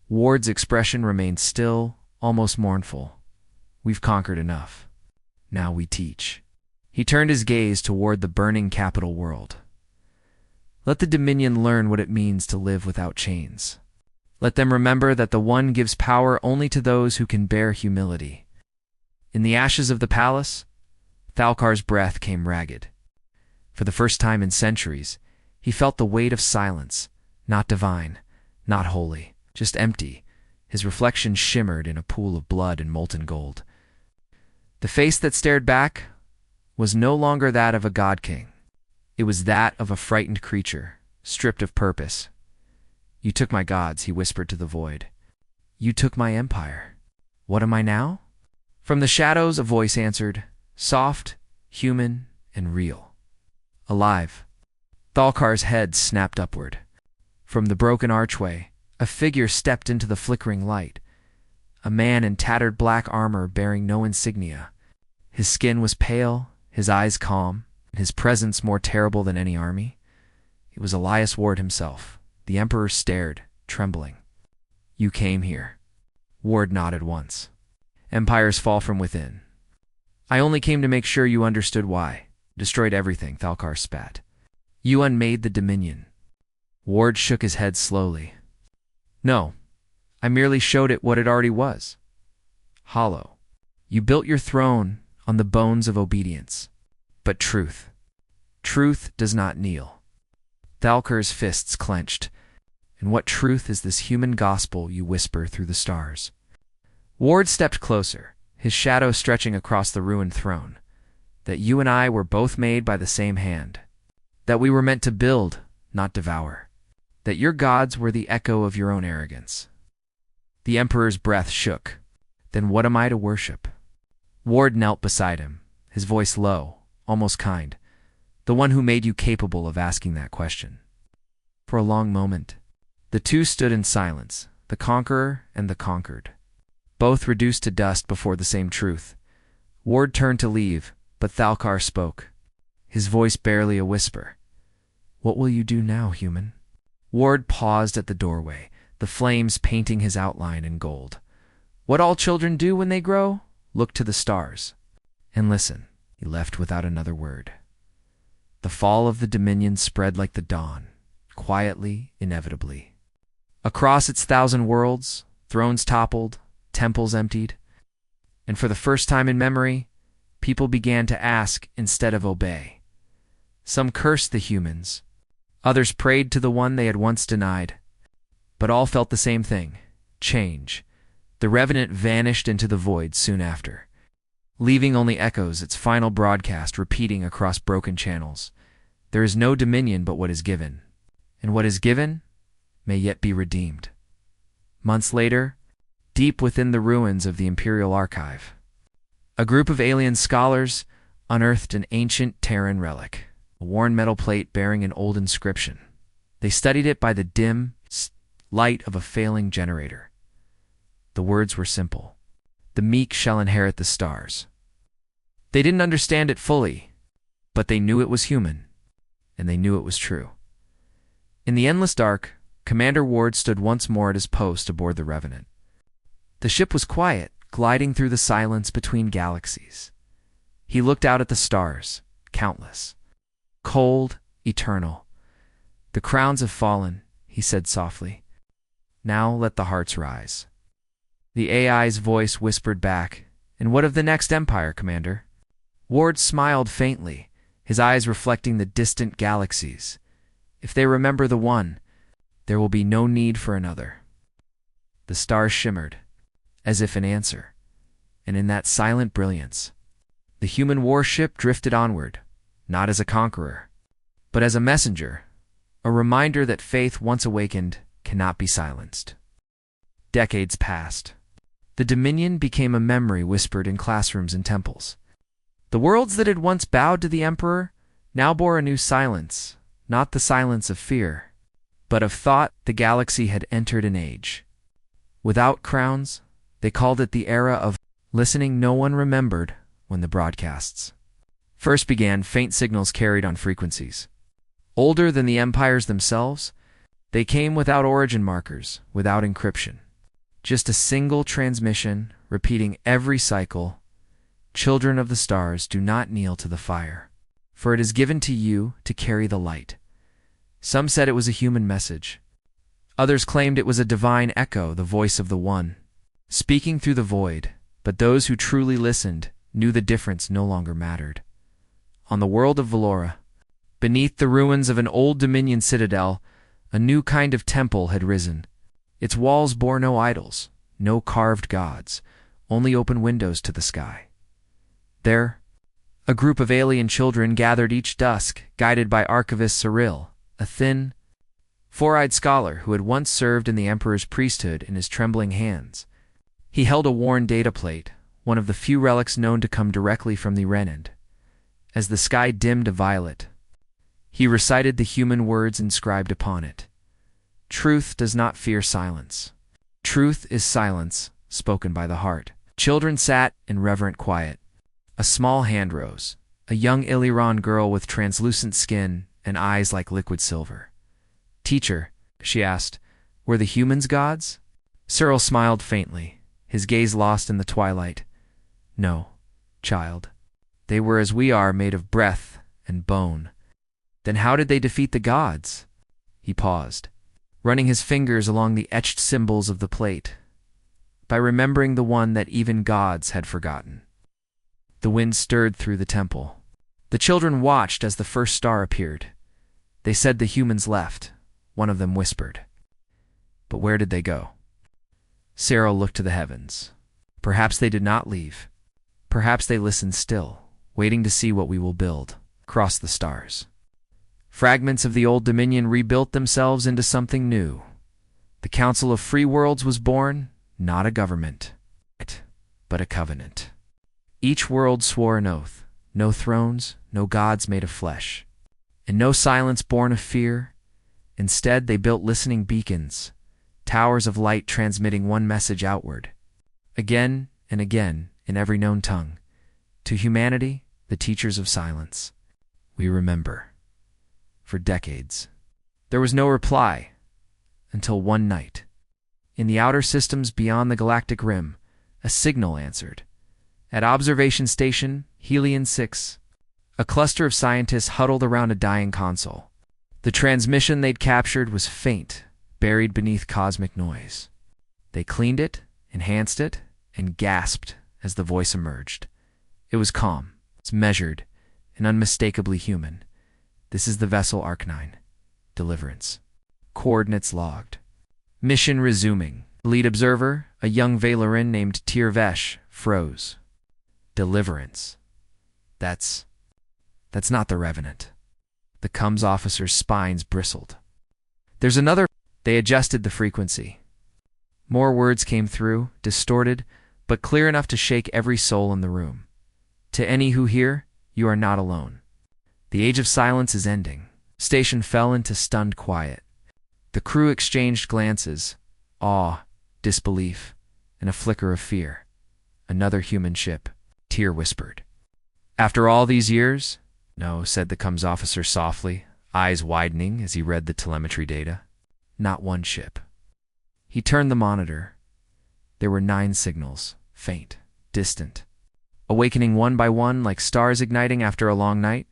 Ward's expression remained still, almost mournful. "We've conquered enough. Now we teach." He turned his gaze toward the burning capital world. Let the Dominion learn what it means to live without chains. Let them remember that the One gives power only to those who can bear humility. In the ashes of the palace, Thalkar's breath came ragged. For the first time in centuries, he felt the weight of silence, not divine, not holy, just empty. His reflection shimmered in a pool of blood and molten gold. The face that stared back was no longer that of a god-king. It was that of a frightened creature, stripped of purpose. "You took my gods," he whispered to the void. "You took my empire. What am I now?" From the shadows a voice answered, soft, human, and real. "Alive." Thalkar's head snapped upward. From the broken archway, a figure stepped into the flickering light. A man in tattered black armor bearing no insignia. His skin was pale, his eyes calm, and his presence more terrible than any army. It was Elias Ward himself. The Emperor stared, trembling. "You came here." Ward nodded once. "Empires fall from within. I only came to make sure you understood why." "Destroyed everything," Thalkar spat. "You unmade the Dominion." Ward shook his head slowly. "No, I merely showed it what it already was. Hollow. You built your throne on the bones of obedience. But truth does not kneel." Thalkar's fists clenched. "And what truth is this human gospel you whisper through the stars?" Ward stepped closer, his shadow stretching across the ruined throne. "That you and I were both made by the same hand. That we were meant to build, not devour. That your gods were the echo of your own arrogance." The Emperor's breath shook. "Then what am I to worship?" Ward knelt beside him, his voice low, almost kind. the one who made you capable of asking that question. For a long moment, the two stood in silence, the conqueror and the conquered, both reduced to dust before the same truth. Ward turned to leave, but Thalkar spoke, his voice barely a whisper. "What will you do now, human?" Ward paused at the doorway, the flames painting his outline in gold. "What all children do when they grow? Look to the stars. And listen." He left without another word. The fall of the Dominion spread like the dawn, quietly, inevitably. Across its 1,000 worlds, thrones toppled, temples emptied, and for the first time in memory, people began to ask instead of obey. Some cursed the humans, others prayed to the one they had once denied, but all felt the same thing: change. The Revenant vanished into the void soon after, leaving only echoes, its final broadcast repeating across broken channels. There is no dominion but what is given, and what is given may yet be redeemed. Months later, deep within the ruins of the Imperial archive, a group of alien scholars unearthed an ancient Terran relic, a worn metal plate bearing an old inscription. They studied it by the dim light of a failing generator. The words were simple: "The meek shall inherit the stars." They didn't understand it fully, but they knew it was human, and they knew it was true. In the endless dark, Commander Ward stood once more at his post aboard the Revenant. The ship was quiet, gliding through the silence between galaxies. He looked out at the stars, countless, cold, eternal. "The crowns have fallen," he said softly. "Now let the hearts rise." The AI's voice whispered back, "And what of the next empire, Commander?" Ward smiled faintly, his eyes reflecting the distant galaxies. "If they remember the one, there will be no need for another." The stars shimmered, as if in answer, and in that silent brilliance, the human warship drifted onward, not as a conqueror, but as a messenger, a reminder that faith once awakened cannot be silenced. Decades passed. The Dominion became a memory whispered in classrooms and temples. The worlds that had once bowed to the Emperor now bore a new silence, not the silence of fear, but of thought. The galaxy had entered an age. Without crowns, they called it the era of listening. No one remembered when the broadcasts first began. Faint signals carried on frequencies. Older than the empires themselves, they came without origin markers, without encryption. Just a single transmission, repeating every cycle: "Children of the stars, do not kneel to the fire, for it is given to you to carry the light." Some said it was a human message. Others claimed it was a divine echo, the voice of the One, speaking through the void. But those who truly listened knew the difference no longer mattered. On the world of Valora, beneath the ruins of an old Dominion citadel, a new kind of temple had risen. Its walls bore no idols, no carved gods, only open windows to the sky. There, a group of alien children gathered each dusk, guided by Archivist Cyril, a thin, four-eyed scholar who had once served in the Emperor's priesthood. In his trembling hands, he held a worn data plate, one of the few relics known to come directly from the Renand. As the sky dimmed to violet, he recited the human words inscribed upon it: "Truth does not fear silence. Truth is silence spoken by the heart." Children sat in reverent quiet. A small hand rose, a young Illyron girl with translucent skin and eyes like liquid silver. "Teacher," she asked, "were the humans gods?" Cyril smiled faintly, his gaze lost in the twilight. "No, child. They were as we are, made of breath and bone." "Then how did they defeat the gods?" He paused, running his fingers along the etched symbols of the plate. "By remembering the one that even gods had forgotten." The wind stirred through the temple. The children watched as the first star appeared. "They said the humans left," one of them whispered. "But where did they go?" Cyril looked to the heavens. "Perhaps they did not leave. Perhaps they listened still, waiting to see what we will build across the stars." Fragments of the old Dominion rebuilt themselves into something new. The Council of Free Worlds was born, not a government, but a covenant. Each world swore an oath: no thrones, no gods made of flesh, And no silence born of fear. Instead, they built listening beacons, towers of light transmitting one message outward, again and again in every known tongue. To humanity, the teachers of silence. We remember. For decades. There was no reply, until one night. In the outer systems beyond the galactic rim, a signal answered. At Observation Station, Helion 6, a cluster of scientists huddled around a dying console. The transmission they'd captured was faint, buried beneath cosmic noise. They cleaned it, enhanced it, and gasped as the voice emerged. It was calm, it's measured, and unmistakably human. This is the vessel Arc-9. Deliverance. Coordinates logged. Mission resuming. Lead observer, a young Valeran named Tirvesh, froze. Deliverance. That's not the Revenant. The comms officer's spines bristled. There's another. They adjusted the frequency. More words came through, distorted, but clear enough to shake every soul in the room. To any who hear, you are not alone. The age of silence is ending. Station fell into stunned quiet. The crew exchanged glances, awe, disbelief, and a flicker of fear. Another human ship, Tyr whispered. After all these years? No, said the comms officer softly, eyes widening as he read the telemetry data. Not one ship. He turned the monitor. There were 9 signals, faint, distant, awakening one by one like stars igniting after a long night.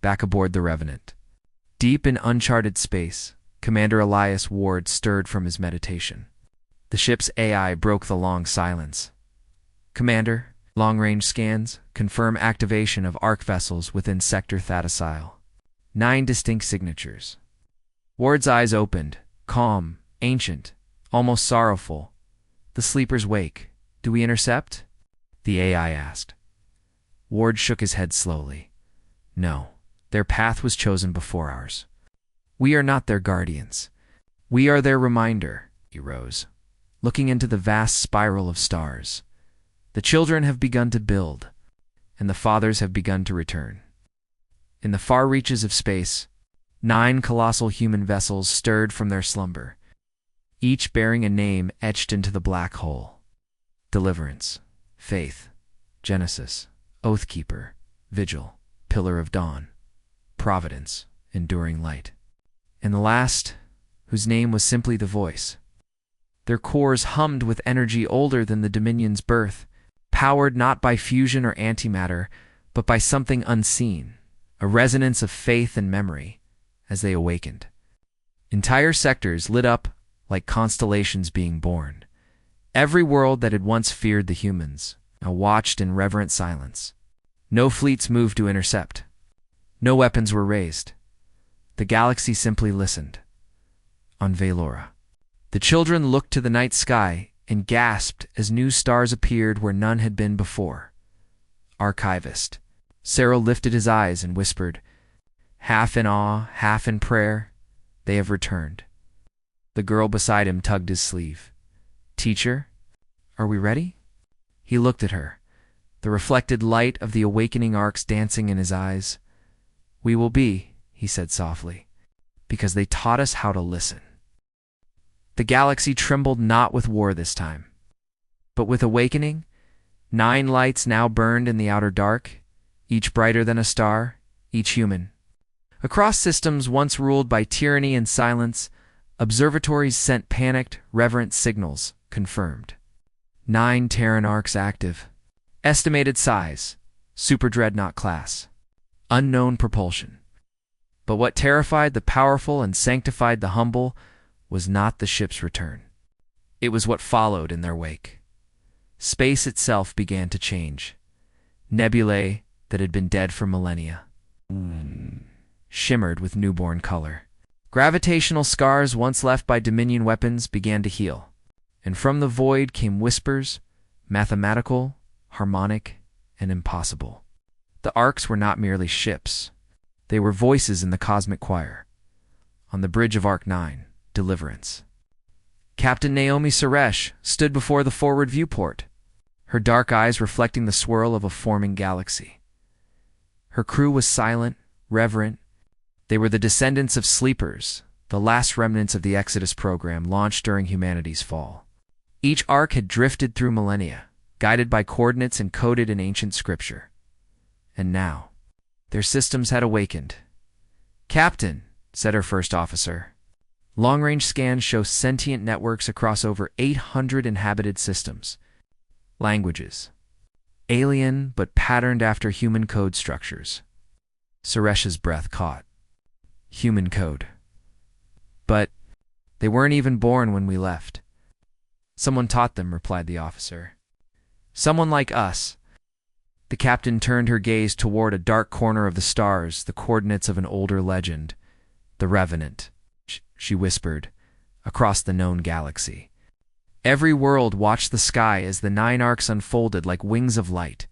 Back aboard the Revenant. Deep in uncharted space, Commander Elias Ward stirred from his meditation. The ship's AI broke the long silence. Commander, long-range scans confirm activation of Arc vessels within Sector Thadasile. 9 distinct signatures. Ward's eyes opened, calm, ancient, almost sorrowful. The sleepers wake. Do we intercept? The AI asked. Ward shook his head slowly. No, their path was chosen before ours. We are not their guardians. We are their reminder, he rose, looking into the vast spiral of stars. The children have begun to build, and the fathers have begun to return. In the far reaches of space, 9 colossal human vessels stirred from their slumber, each bearing a name etched into the black hole. Deliverance, Faith, Genesis, Oathkeeper, Vigil, Pillar of Dawn, Providence, Enduring Light. And the last, whose name was simply the Voice. Their cores hummed with energy older than the Dominion's birth, powered not by fusion or antimatter, but by something unseen, a resonance of faith and memory, as they awakened. Entire sectors lit up like constellations being born. Every world that had once feared the humans now watched in reverent silence. No fleets moved to intercept. No weapons were raised. The galaxy simply listened. On Valora. The children looked to the night sky and gasped as new stars appeared where none had been before. Archivist. Cyril lifted his eyes and whispered, half in awe, half in prayer, they have returned. The girl beside him tugged his sleeve. Teacher, are we ready? He looked at her, the reflected light of the awakening arcs dancing in his eyes. We will be, he said softly, because they taught us how to listen. The galaxy trembled not with war this time, but with awakening. 9 lights now burned in the outer dark, each brighter than a star, each human. Across systems once ruled by tyranny and silence, observatories sent panicked, reverent signals, confirmed. 9 Terran arcs active. Estimated size, super dreadnought class. Unknown propulsion. But what terrified the powerful and sanctified the humble was not the ship's return. It was what followed in their wake. Space itself began to change. Nebulae that had been dead for millennia shimmered with newborn color. Gravitational scars once left by Dominion weapons began to heal, and from the void came whispers, mathematical, harmonic, and impossible. The arcs were not merely ships. They were voices in the cosmic choir. On the bridge of Arc-9, Deliverance. Captain Naomi Suresh stood before the forward viewport, her dark eyes reflecting the swirl of a forming galaxy. Her crew was silent, reverent, They were the descendants of sleepers, the last remnants of the Exodus program launched during humanity's fall. Each ark had drifted through millennia, guided by coordinates encoded in ancient scripture. And now, their systems had awakened. "Captain," said her first officer, "long-range scans show sentient networks across over 800 inhabited systems. Languages. Alien, but patterned after human code structures." Suresh's breath caught. Human code. But they weren't even born when we left. "Someone taught them," replied the officer. "Someone like us." The captain turned her gaze toward a dark corner of the stars, the coordinates of an older legend. "The Revenant," she whispered, "across the known galaxy." Every world watched the sky as the 9 arcs unfolded like wings of light.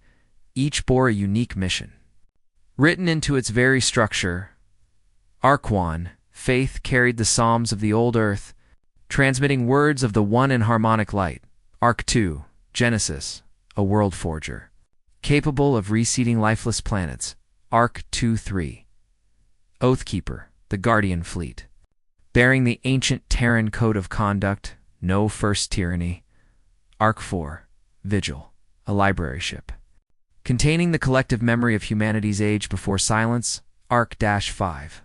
Each bore a unique mission. Written into its very structure, Arc 1, faith, carried the psalms of the old earth, transmitting words of the one in harmonic light. Arc 2, Genesis, a world forger, capable of reseeding lifeless planets. Arc 2-3, Oathkeeper, the guardian fleet, bearing the ancient Terran code of conduct, no first tyranny. Arc 4, Vigil, a library ship, containing the collective memory of humanity's age before silence. Arc-5,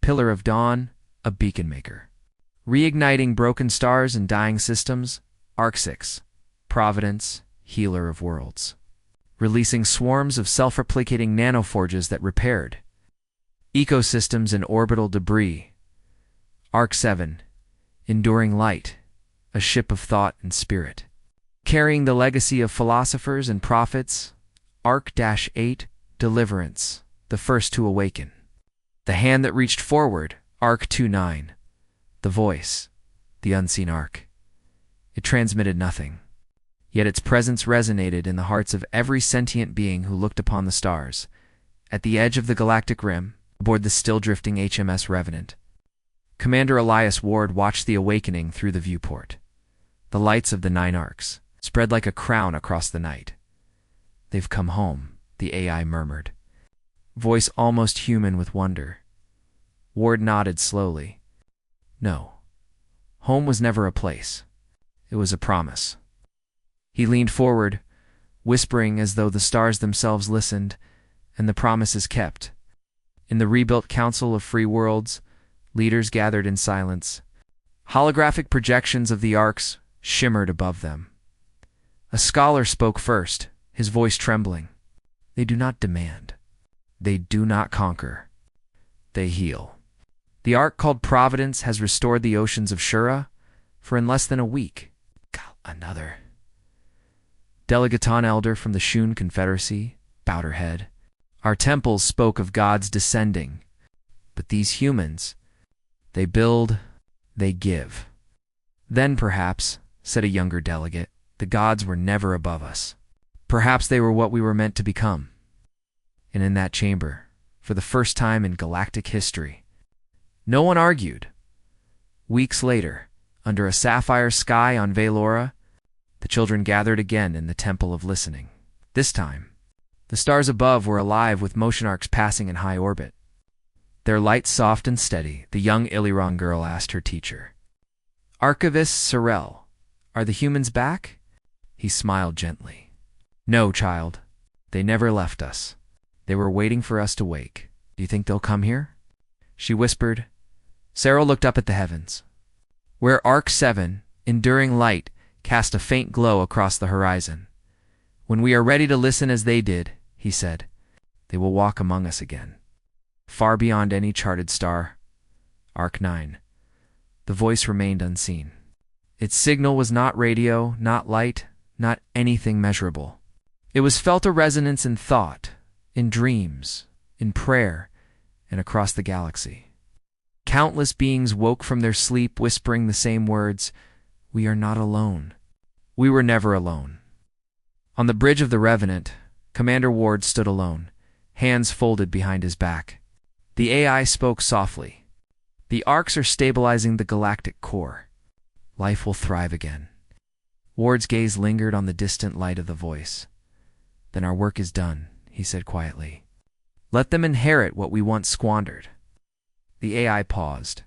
Pillar of Dawn, a beacon maker, reigniting broken stars and dying systems. Arc 6, Providence, healer of worlds, releasing swarms of self-replicating nanoforges that repaired ecosystems and orbital debris. Arc 7, Enduring Light, a ship of thought and spirit, carrying the legacy of philosophers and prophets. Arc-8, Deliverance, the first to awaken, the hand that reached forward. Arc-9, the voice, the unseen arc. It transmitted nothing, yet its presence resonated in the hearts of every sentient being who looked upon the stars. At the edge of the galactic rim, aboard the still-drifting HMS Revenant, Commander Elias Ward watched the awakening through the viewport. The lights of the 9 arcs spread like a crown across the night. "They've come home," the AI murmured, voice almost human with wonder. Ward nodded slowly. "No, home was never a place. It was a promise." He leaned forward, whispering as though the stars themselves listened, "And the promise is kept." In the rebuilt Council of Free Worlds, leaders gathered in silence. Holographic projections of the arcs shimmered above them. A scholar spoke first, his voice trembling. "They do not demand. They do not conquer. They heal. The arc called Providence has restored the oceans of Shura, for in less than a week." Another Delegaton elder from the Shun Confederacy bowed her head. "Our temples spoke of gods descending, but these humans, they build, they give." "Then perhaps," said a younger delegate, "the gods were never above us. Perhaps they were what we were meant to become." And in that chamber, for the first time in galactic history, no one argued. Weeks later, under a sapphire sky on Valora, the children gathered again in the Temple of Listening. This time, the stars above were alive with motion arcs passing in high orbit. Their light soft and steady, the young Illyron girl asked her teacher. "Archivist Sorel, are the humans back?" He smiled gently. "No, child. They never left us. They were waiting for us to wake. Do you think they'll come here?" She whispered. Sarah looked up at the heavens, where Arc 7, Enduring Light, cast a faint glow across the horizon. "When we are ready to listen as they did," he said, "they will walk among us again. Far beyond any charted star." Arc 9. The voice remained unseen. Its signal was not radio, not light, not anything measurable. It was felt a resonance in thought, in dreams, in prayer, and across the galaxy. Countless beings woke from their sleep whispering the same words, "We are not alone. We were never alone." On the bridge of the Revenant, Commander Ward stood alone, hands folded behind his back. The AI spoke softly. "The arcs are stabilizing the galactic core. Life will thrive again." Ward's gaze lingered on the distant light of the voice. "Then our work is done," he said quietly. "Let them inherit what we once squandered." The AI paused.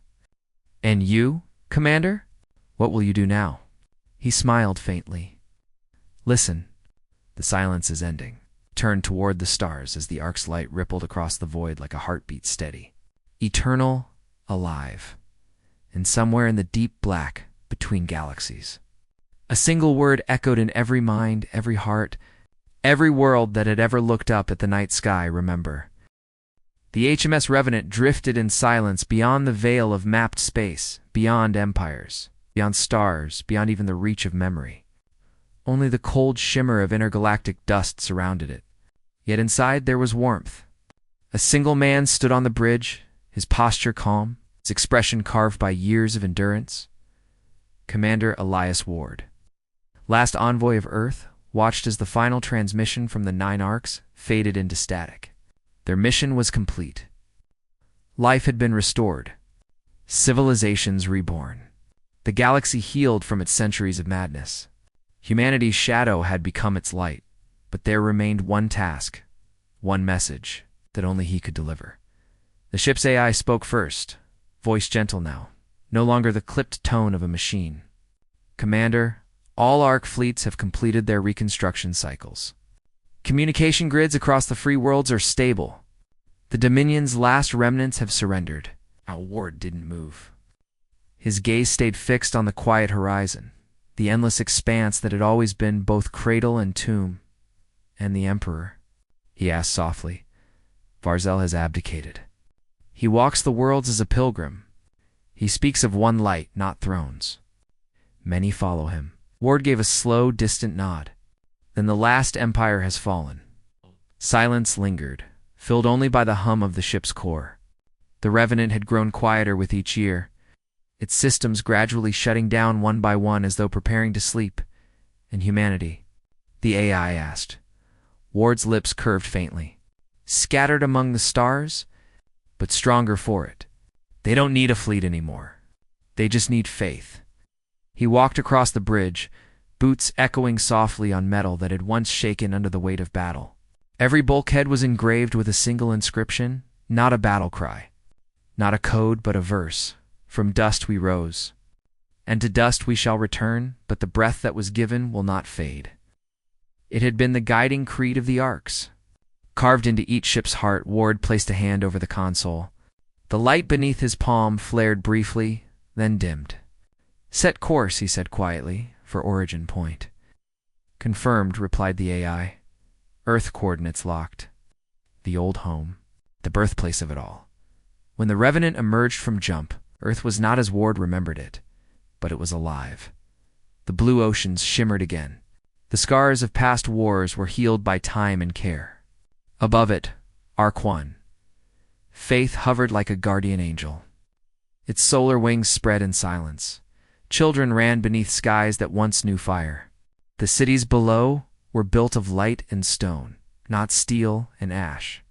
"And you, Commander? What will you do now?" He smiled faintly. "Listen." The silence is ending. Turned toward the stars as the ark's light rippled across the void like a heartbeat steady. Eternal, alive. And somewhere in the deep black between galaxies. A single word echoed in every mind, every heart, every world that had ever looked up at the night sky, remember. The HMS Revenant drifted in silence beyond the veil of mapped space, beyond empires, beyond stars, beyond even the reach of memory. Only the cold shimmer of intergalactic dust surrounded it. Yet inside there was warmth. A single man stood on the bridge, his posture calm, his expression carved by years of endurance. Commander Elias Ward. Last envoy of Earth, watched as the final transmission from the 9 Arcs faded into static. Their mission was complete. Life had been restored. Civilizations reborn. The galaxy healed from its centuries of madness. Humanity's shadow had become its light, but there remained one task, one message that only he could deliver. The ship's AI spoke first, voice gentle now, no longer the clipped tone of a machine. "Commander, all Arc fleets have completed their reconstruction cycles. Communication grids across the free worlds are stable. The Dominion's last remnants have surrendered." Our Ward didn't move. His gaze stayed fixed on the quiet horizon, the endless expanse that had always been both cradle and tomb. "And the Emperor?" he asked softly. "Varzel has abdicated. He walks the worlds as a pilgrim. He speaks of one light, not thrones. Many follow him." Ward gave a slow, distant nod. "Then the last empire has fallen." Silence lingered, filled only by the hum of the ship's core. The Revenant had grown quieter with each year, its systems gradually shutting down one by one as though preparing to sleep. "And humanity?" the AI asked. Ward's lips curved faintly. "Scattered among the stars, but stronger for it. They don't need a fleet anymore. They just need faith." He walked across the bridge, boots echoing softly on metal that had once shaken under the weight of battle. Every bulkhead was engraved with a single inscription, not a battle cry, not a code but a verse. "From dust we rose, and to dust we shall return, but the breath that was given will not fade." It had been the guiding creed of the Arcs. Carved into each ship's heart, Ward placed a hand over the console. The light beneath his palm flared briefly, then dimmed. "Set course," he said quietly, "for Origin Point." "Confirmed," replied the AI. "Earth coordinates locked. The old home, the birthplace of it all." When the Revenant emerged from jump, Earth was not as Ward remembered it, but it was alive. The blue oceans shimmered again. The scars of past wars were healed by time and care. Above it, Arc 1. Faith hovered like a guardian angel. Its solar wings spread in silence. Children ran beneath skies that once knew fire. The cities below were built of light and stone, not steel and ash.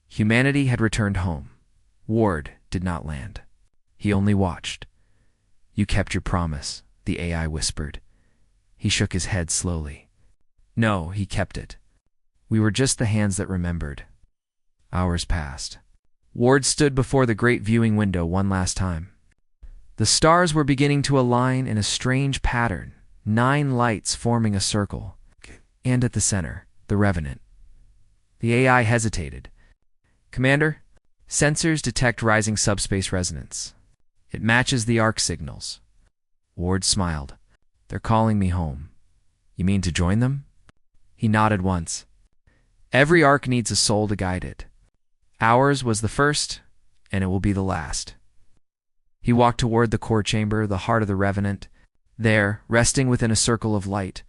Humanity had returned home. Ward did not land. He only watched. "You kept your promise," the AI whispered. He shook his head slowly. "No, he kept it. We were just the hands that remembered." Hours passed. Ward stood before the great viewing window one last time. The stars were beginning to align in a strange pattern, 9 lights forming a circle. And at the center, the Revenant. The AI hesitated. "Commander, sensors detect rising subspace resonance. It matches the Arc signals." Ward smiled. "They're calling me home." "You mean to join them?" He nodded once. "Every Arc needs a soul to guide it. Ours was the first, and it will be the last." He walked toward the core chamber, the heart of the Revenant. There, resting within a circle of light,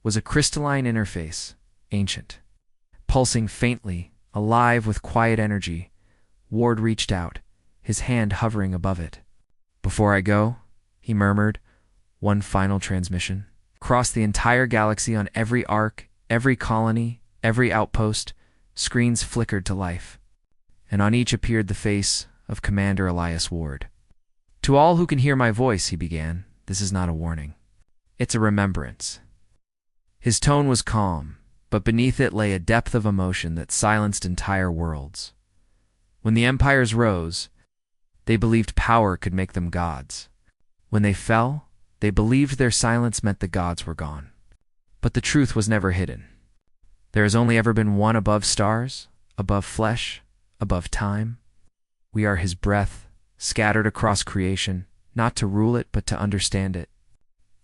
was a crystalline interface, ancient. Pulsing faintly, alive with quiet energy, Ward reached out, his hand hovering above it. "Before I go," he murmured, "one final transmission. Across the entire galaxy, on every Arc, every colony, every outpost, screens flickered to life. And on each appeared the face of Commander Elias Ward. "To all who can hear my voice," he began, "this is not a warning. It's a remembrance." His tone was calm, but beneath it lay a depth of emotion that silenced entire worlds. When the empires rose, They believed power could make them gods. When they fell, they believed their silence meant the gods were gone. But the truth was never hidden. There has only ever been one above stars, above flesh, above time. We are his breath, scattered across creation, not to rule it but to understand it.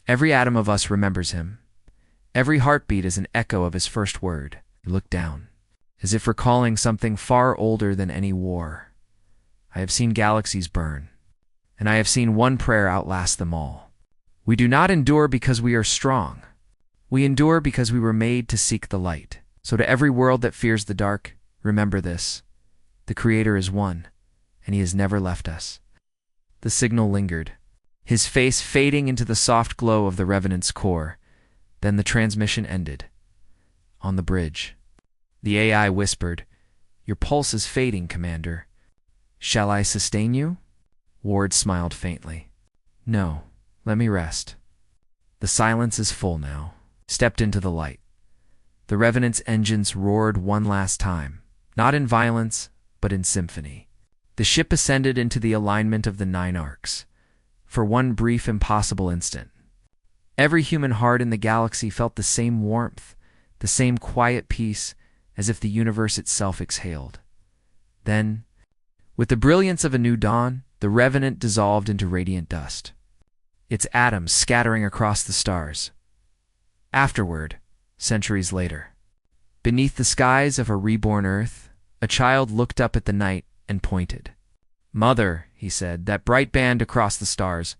Every atom of us remembers him. Every heartbeat is an echo of his first word. You look down, as if recalling something far older than any war. I have seen galaxies burn, and I have seen one prayer outlast them all. We do not endure because we are strong. We endure because we were made to seek the light. So to every world that fears the dark, remember this: the Creator is one, and he has never left us. The signal lingered, his face fading into the soft glow of the Revenant's core. Then the transmission ended. On the bridge, the AI whispered, "Your pulse is fading, Commander. Shall I sustain you?" Ward smiled faintly. "No, let me rest." The silence is full now. Stepped into the light. The Revenant's engines roared one last time, not in violence, but in symphony. The ship ascended into the alignment of the 9 arcs. For one brief, impossible instant, every human heart in the galaxy felt the same warmth, the same quiet peace, as if the universe itself exhaled. Then, with the brilliance of a new dawn, the Revenant dissolved into radiant dust, its atoms scattering across the stars. Afterward, centuries later, beneath the skies of a reborn Earth, a child looked up at the night and pointed. "Mother," he said, "that bright band across the stars,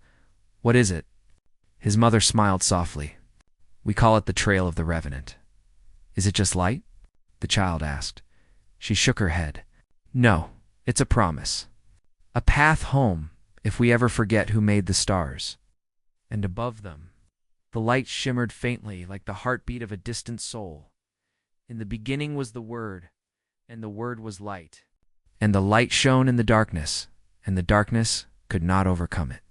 what is it?" His mother smiled softly. "We call it the Trail of the Revenant." "Is it just light?" the child asked. She shook her head. "No, it's a promise. A path home, if we ever forget who made the stars." And above them, the light shimmered faintly like the heartbeat of a distant soul. In the beginning was the Word, and the Word was light. And the light shone in the darkness, and the darkness could not overcome it.